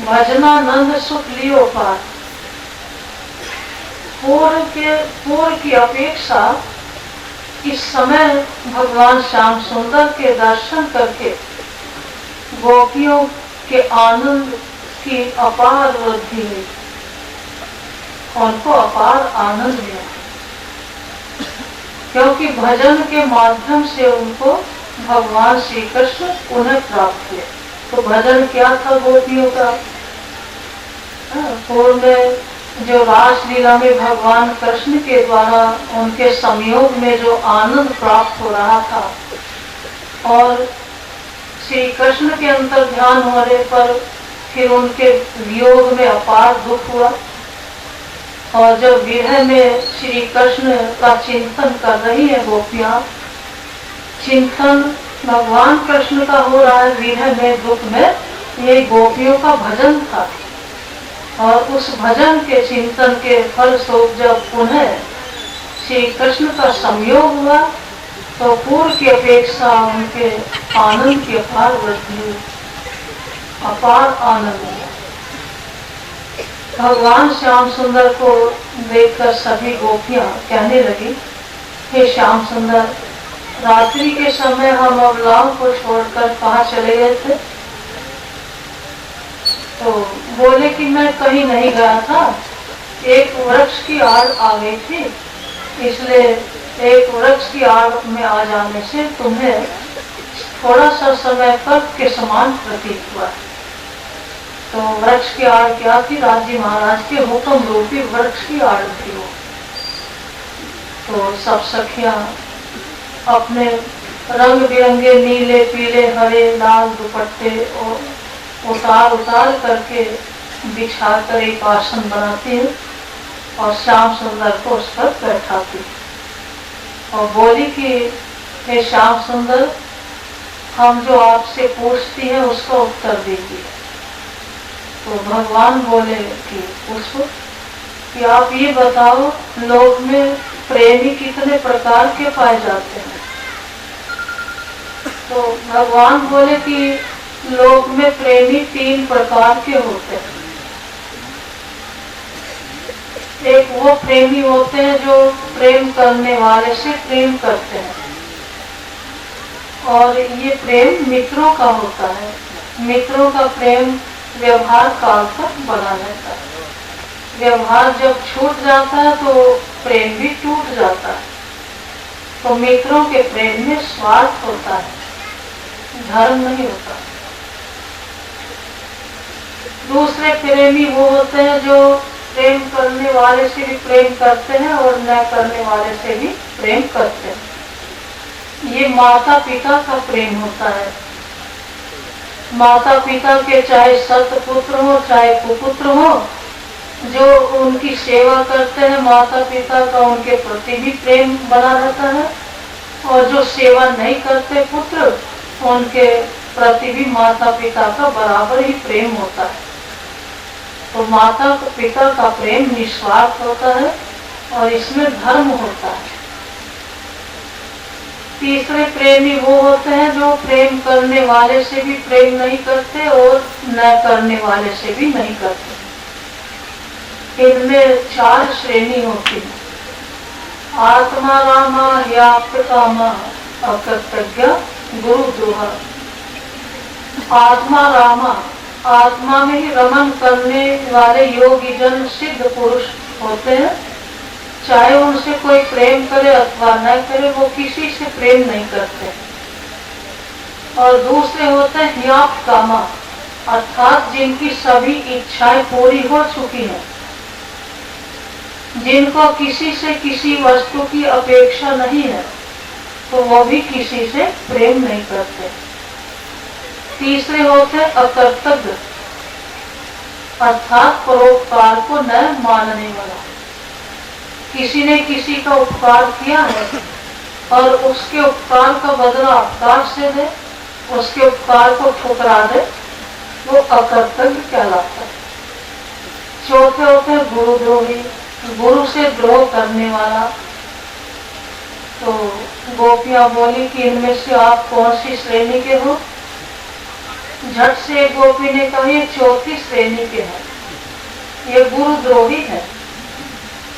भजनानंद सुख लियो पार। पूर्व की अपेक्षा इस समय भगवान श्याम सुंदर के दर्शन करके गोपियों के आनंद की अपार वृद्धि हुई, उनको अपार आनंद मिला, क्योंकि भजन के माध्यम से उनको भगवान श्री कृष्ण पुनः प्राप्त हुए। तो भजन क्या था गोपियों का? पूर्व में जो रासलीला में भगवान कृष्ण के द्वारा उनके संयोग में जो आनंद प्राप्त हो रहा था, और श्री कृष्ण के अंतर ध्यान होने पर फिर उनके वियोग में अपार दुख हुआ, और जब विरह में श्री कृष्ण का चिंतन कर रही है गोपियां, चिंतन भगवान कृष्ण का हो रहा है विरह में, दुख में, ये गोपियों का भजन था। और उस भजन के चिंतन के फलस्वरूप जब पुनः श्री कृष्ण का संयोग हुआ तो पूर्व की अपेक्षा उनके आनंद की अपार वृद्धि हुई, अपार आनंद हुआ। भगवान श्याम सुंदर को देखकर सभी गोपियां कहने लगी, हे श्याम सुंदर, रात्रि के समय हम अबलाओं को छोड़कर कहाँ चले गए थे? तो बोले कि मैं कहीं नहीं गया था, एक वृक्ष की आड़ आ गई थी, इसलिए एक वृक्ष की आड़ में आ जाने से तुम्हें थोड़ा सा समय कल्प के समान प्रतीत हुआ। तो वृक्ष की आड़ क्या थी? राजी महाराज के हुक्म रूपी वृक्ष की आड़ थी वो। तो सब सखियां अपने रंग बिरंगे नीले पीले हरे लाल दुपट्टे और उतार करके बिछा कर एक आसन बनाती है और श्याम सुंदर को उस पर बैठाती और बोली कि हे श्याम सुंदर, हम जो आपसे पूछती हैं उसका उत्तर दीजिए। तो भगवान बोले कि पूछो, कि आप ये बताओ, लोक में प्रेमी कितने प्रकार के पाए जाते हैं? तो भगवान बोले कि लोक में प्रेमी 3 प्रकार के होते हैं। एक वो प्रेमी होते हैं जो प्रेम करने वाले से प्रेम करते हैं, और ये प्रेम मित्रों का होता है। मित्रों का प्रेम व्यवहार काल तक बना रहता है। व्यवहार जब छूट जाता है तो प्रेम भी टूट जाता है। तो मित्रों के प्रेम में स्वार्थ होता है, धर्म नहीं होता। दूसरे प्रेमी वो होते हैं जो प्रेम करने वाले से भी प्रेम करते हैं और न करने वाले से भी प्रेम करते हैं। ये माता पिता का प्रेम होता है। माता पिता के चाहे सतपुत्र हो चाहे कुपुत्र हो, जो उनकी सेवा करते हैं माता पिता का, उनके प्रति भी प्रेम बना रहता है, और जो सेवा नहीं करते पुत्र, उनके प्रति भी माता पिता का बराबर ही प्रेम होता है। तो माता पिता का प्रेम निस्वार्थ होता है और इसमें धर्म होता है। तीसरे प्रेमी वो होते हैं जो प्रेम करने वाले से भी प्रेम नहीं करते और न करने वाले से भी नहीं करते। इनमें 4 श्रेणी होती है। आत्मा रामा ह्याप्यकामा अकृतज्ञ गुरुद्रोह। आत्मा रामा, आत्मा में ही रमन करने वाले योगी जन सिद्ध पुरुष होते हैं। चाहे उनसे कोई प्रेम करे अथवा न करे, वो किसी से प्रेम नहीं करते। और दूसरे होते हैं ह्याप्त कामा, अर्थात जिनकी सभी इच्छाएं पूरी हो चुकी हैं, जिनको किसी से किसी वस्तु की अपेक्षा नहीं है, तो वो भी किसी से प्रेम नहीं करते। तीसरे होते हैं अकर्तव्य, अर्थात परोपकार को न मानने वाला। किसी ने किसी का उपकार किया है और उसके उपकार का बदला अपकार से दे, उसके उपकार को ठुकरा दे, वो अकर्तव्य कहलाता है। चौथे होते हैं गुरुद्रोही, गुरु से द्रोह करने वाला। तो गोपियां बोली कि इनमें से आप कौन सी श्रेणी के हो? झट से गोपी ने कहा ये 4थी श्रेणी के हैं, ये गुरुद्रोही है,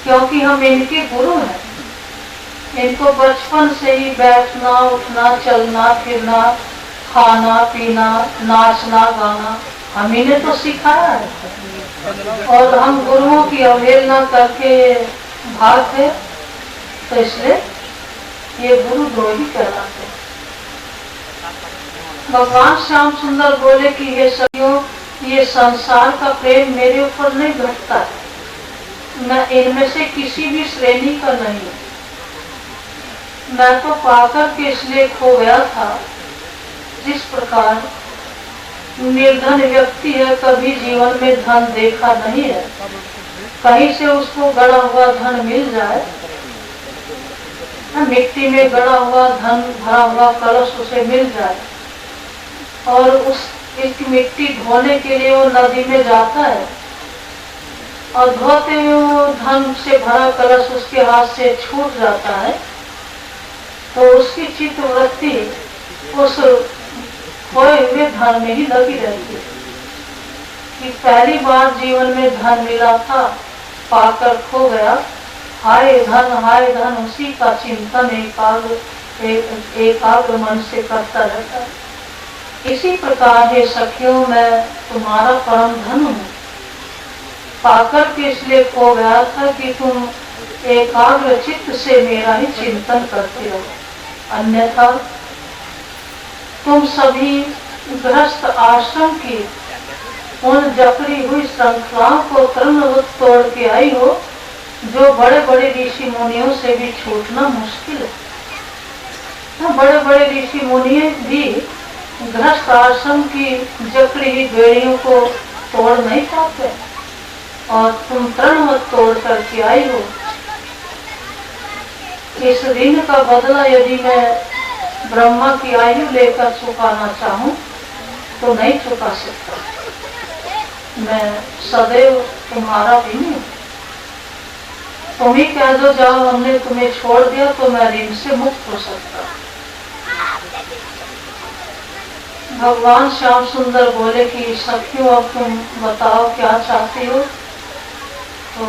क्योंकि हम इनके गुरु हैं। इनको बचपन से ही बैठना उठना चलना फिरना खाना पीना, नाचना गाना हम ही ने तो सिखाया है, और हम गुरुओं की अवहेलना करके भागते, तो इसलिए ये गुरुद्रोही कहलाते हैं। भगवान श्याम सुंदर बोले कि ये सखियों, ये संसार का प्रेम मेरे ऊपर नहीं घटता है, मैं इनमें से किसी भी श्रेणी का नहीं हूँ। मैं तो पाकर के इसलिए खो गया था, जिस प्रकार निर्धन व्यक्ति है, कभी जीवन में धन देखा नहीं है, कहीं से उसको गड़ा हुआ धन मिल जाए, मिट्टी में गड़ा हुआ धन भरा हुआ कलश उसे मिल जाए, और इसकी मिट्टी धोने के लिए वो नदी में जाता है, और धोते हुए वो धन से भरा कलश उसके हाथ से छूट जाता है, तो उसकी चित्तवृत्ति उस खोए हुए धन में ही लगी रहती है कि पहली बार जीवन में धन मिला था, पाकर खो गया, हाय धन, उसी का चिंतन एकाग्र मन से करता रहता है। इसी प्रकार हे सखियों, मैं तुम्हारा परम धन हूँ, पाकर के इसलिए खो गया था कि तुम एकाग्र चित्त से मेरा ही चिंतन करते हो, अन्यथा तुम सभी गृहस्थ आश्रम की उन जकड़ी हुई श्रृंखलाओं को तृणवत तोड़ के आई हो, जो बड़े बड़े ऋषि मुनियों से भी छूटना मुश्किल है। बड़े बड़े ऋषि मुनि भी गृहस्थ आश्रम की जकड़ी हुई बेड़ियों को तोड़ नहीं पाते, और तुम तृणवत तोड़ करके आई हो। इस ऋण का बदला यदि मैं ब्रह्मा की आयु लेकर चुकाना चाहूं तो नहीं चुका सकता, मैं सदैव तुम्हारा ऋणी हूं। तुम ही कह दो जाओ हमने तुम्हें छोड़ दिया, तो मैं ऋण से मुक्त हो सकता। भगवान श्याम सुंदर बोले कि सखियों, अब तुम बताओ क्या चाहती हो। तो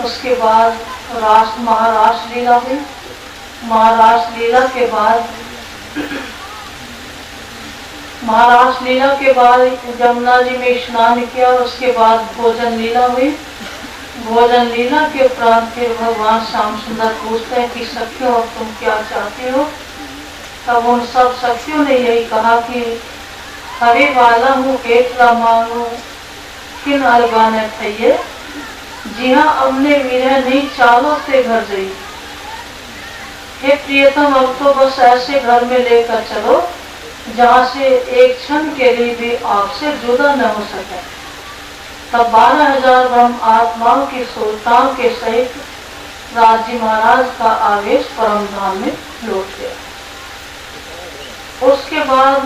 उसके बाद महारास लीला हुई। महारास लीला के बाद यमुना जी में स्नान किया, उसके बाद भोजन लीला हुई। भोजन लीला के उपरांत फिर भगवान श्याम सुंदर पूछते हैं कि सखियों, अब तुम क्या चाहते हो। तब उन सब सखियों ने यही कहा कि हरे वाला हूँ एकला मांगू किन अलगाने थइये, जी हाँ हमने विरह नहीं चालों से घर जाइए। हे प्रियतम, अब तो बस ऐसे घर में लेकर चलो जहाँ से एक क्षण के लिए भी आपसे जुदा न हो सके। तब 12,000 ब्रह्म आत्माओं की सुल्तान के सहित राजी महाराज का आवेश परम धाम में लौट गया। उसके बाद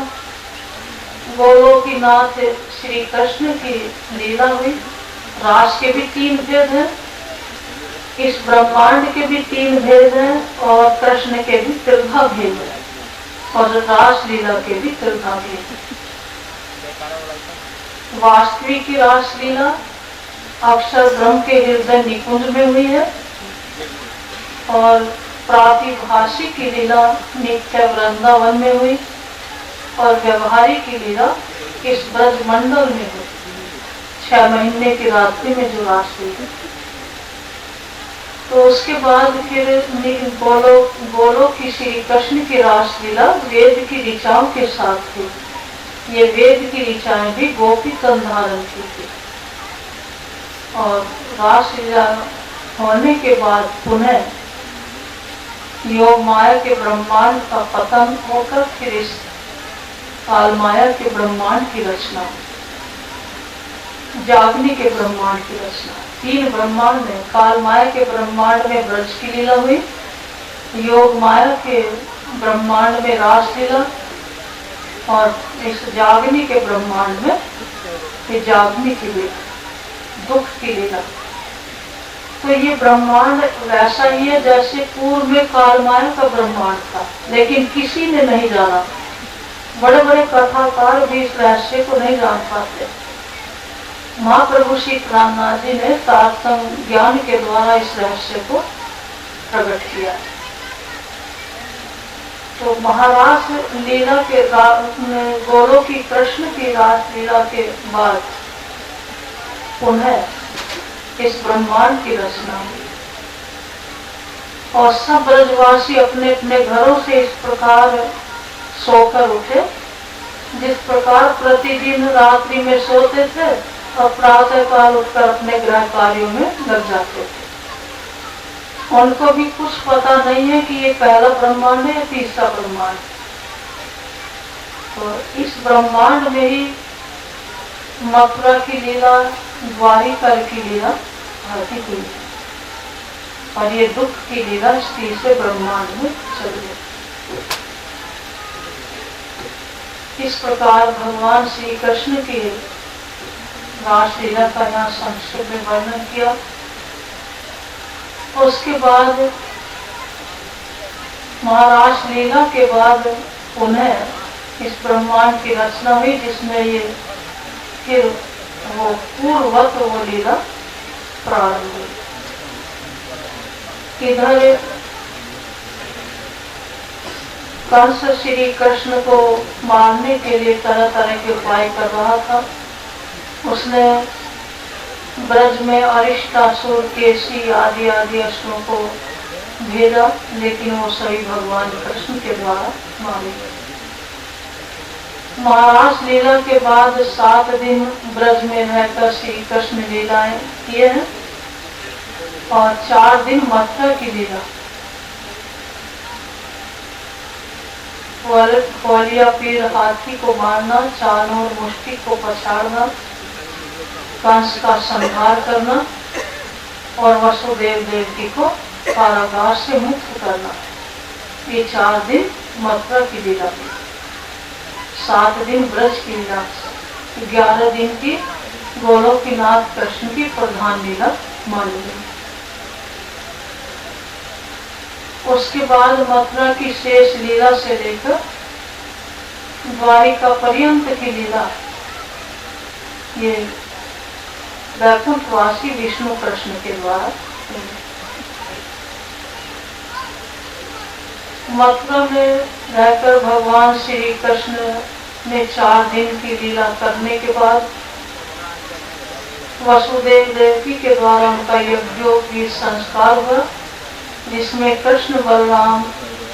गोलोकीनाथ श्री कृष्ण की लीला हुई। रास के भी 3 भेद हैं, इस ब्रह्मांड के भी 3 भेद हैं, और कृष्ण के भी 13 भेद हैं, और रास लीला के भी 13 भेद हैं। वास्तविक की रास लीला अक्षर ब्रह्म के हृदय निकुंज में हुई है, और प्रातिभाषी की लीला नित्य वृंदावन में हुई, और व्यवहारिक की लीला इस ब्रज मंडल में हुई। 6 महीने की रात्रि में जो रास हुई। तो उसके बाद फिर गोलों की श्री कृष्ण की रास लीला वेद की ऋचाओं के साथ हुई। ये वेद की ऋचाएं भी गोपी संधारण की थी, और रास लीला होने के बाद पुनः योग माया के ब्रह्मांड का पतन होकर फिर इस काल माया के ब्रह्मांड की रचना, जागनी के ब्रह्मांड की रचना। 3 ब्रह्मांड में, काल माया के ब्रह्मांड में ब्रज की लीला हुई, योग माया के ब्रह्मांड में रास लीला, और इस जागनी के ब्रह्मांड में ये जागनी की लीला, दुख की लीला। तो ये ब्रह्मांड वैसा ही है जैसे पूर्व में काल माया का ब्रह्मांड था, लेकिन किसी ने नहीं जाना। बड़े बड़े कथाकार भी इस रहस्य को नहीं जान पाते। महाप्रभु श्री रामनाथ जी ने तारतम ज्ञान के द्वारा इस रहस्य को प्रकट किया। तो महारास लीला के गोलोक की कृष्ण की रास लीला के बाद पुनः इस ब्रह्मांड की रचना हुई और सब ब्रजवासी अपने अपने घरों से इस प्रकार सोकर उठे जिस प्रकार प्रतिदिन रात्रि में सोते थे और प्रातः काल उठकर अपने गृह कार्यों में लग जाते थे। उनको भी कुछ पता नहीं है कि ये पहला ब्रह्मांड है या तीसरा ब्रह्मांड। तो इस ब्रह्मांड में ही मथुरा की लीला, द्वारिका की लीला आदि हुई और ये दुख की लीला इस तीसरे ब्रह्मांड में चल गई। इस प्रकार भगवान श्री कृष्ण की रासलीला का यहाँ संक्षेप में वर्णन किया। उसके बाद महाराज लीला के बाद पुनः इस ब्रह्मांड की रचना हुई जिसमें ये फिर वो पूर्ववत वो लीला प्रारंभ हुई। इधर कंस श्री कृष्ण को मारने के लिए तरह तरह के उपाय कर रहा था। उसने ब्रज में अरिष्टासुर, केसी आदि आदि असुरों को भेजा, लेकिन वो सभी भगवान कृष्ण के द्वारा मारे गए। महारास लीला के बाद 7 दिन ब्रज में रहकर श्री कृष्ण लीलाएं किए हैं और 4 दिन मथुरा की लीला। ग्वालिया पीर हाथी को मारना, चानोर मुष्टि को पछाड़ना, कंस का संहार करना और वसुदेव देवकी को कारागार से मुक्त करना, ये 4 दिन मथुरा की लीला थी। 7 दिन ब्रज की लीला, 11 दिन की गोलोक की नाथ कृष्ण की प्रधान लीला मानी गई। उसके बाद मथुरा की शेष लीला से लेकर द्वारिका पर्यंत की लीला ये वैकुंठवासी विष्णु कृष्ण के द्वारा। मथुरा में रहकर भगवान श्री कृष्ण ने 4 दिन की लीला करने के बाद वसुदेव देवकी के द्वारा उनका यज्ञोपवीत संस्कार हुआ, जिसमें कृष्ण बलराम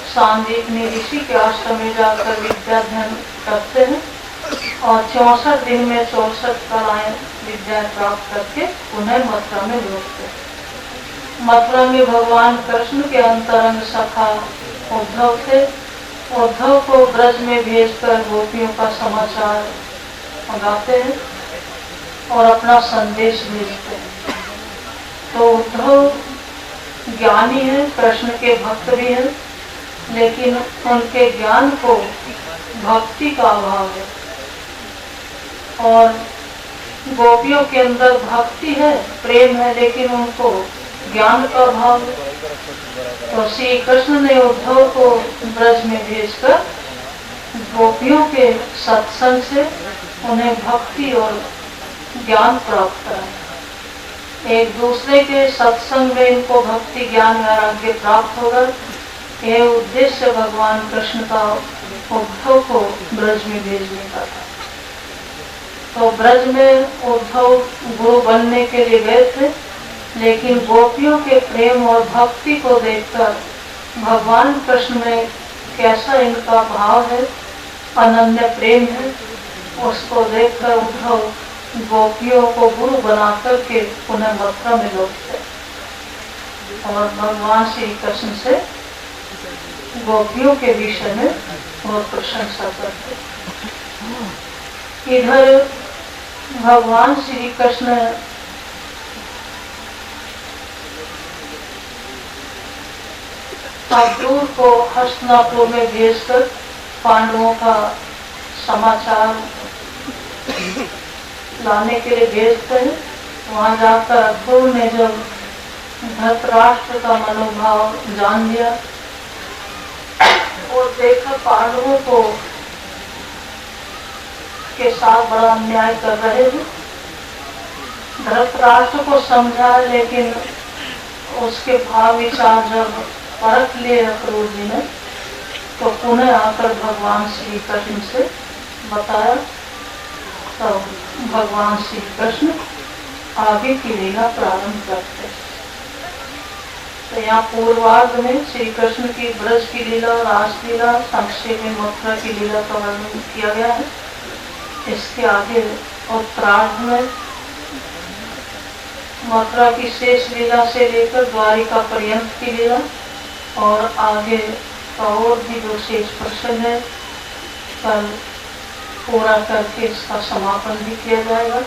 सांदीपनी ऋषि के आश्रम में जाकर विद्या अध्ययन करते हैं और 64 दिन में 64 कलाएं विद्या प्राप्त करके पुनः मथुरा में लौटते हैं। मथुरा में भगवान कृष्ण के अंतरंग सखा उद्धव थे। उद्धव को ब्रज में भेजकर गोपियों का समाचार मंगाते हैं और अपना संदेश भेजते हैं। तो उद्धव ज्ञानी है, कृष्ण के भक्त भी हैं, लेकिन उनके ज्ञान को भक्ति का अभाव है और गोपियों के अंदर भक्ति है, प्रेम है, लेकिन उनको ज्ञान का अभाव है। तो श्री कृष्ण ने उद्धव को ब्रज में भेजकर गोपियों के सत्संग से उन्हें भक्ति और ज्ञान प्राप्त कराया। एक दूसरे के सत्संग में इनको भक्ति ज्ञान वैराग्य प्राप्त होगा, यह उद्देश्य भगवान कृष्ण का उद्धव को ब्रज में भेजने का था। तो ब्रज में उद्धव गुरु बनने के लिए गए थे, लेकिन गोपियों के प्रेम और भक्ति को देखकर भगवान कृष्ण में कैसा इनका भाव है, अनन्य प्रेम है, उसको देखकर उद्धव गोपियों को गुरु बना करके पुनः मथुरा में लौटते और भगवान श्री कृष्ण से गोपियों के विषय में बहुत प्रशंसा करते। इधर भगवान श्री कृष्ण अक्रूर को हस्तिनापुर में भेजकर पांडवों का समाचार लाने के लिए भेजते हैं। वहां जाकर अक्रूर ने जब धृतराष्ट्र का मनोभाव जान लिया और देखा पांडवों को के साथ बड़ा अन्याय कर रहे हैं, धृतराष्ट्र को समझा, लेकिन उसके भाव विचार जब परख लिए अक्रूर जी ने, तो पुनः आकर भगवान श्री कृष्ण से बताया। तो भगवान श्री कृष्ण आगे की लीला प्रारंभ करते। तो यहाँ पूर्वार्ध में श्री कृष्ण की ब्रज की लीला, रासलीला, संक्षेप में मथुरा की लीला का वर्णन किया गया है। इसके आगे उत्तरार्ध में मथुरा की शेष लीला से लेकर द्वारिका पर्यंत की लीला और आगे का और भी जो शेष प्रश्न है कल पूरा करके इसका समापन भी किया जाएगा।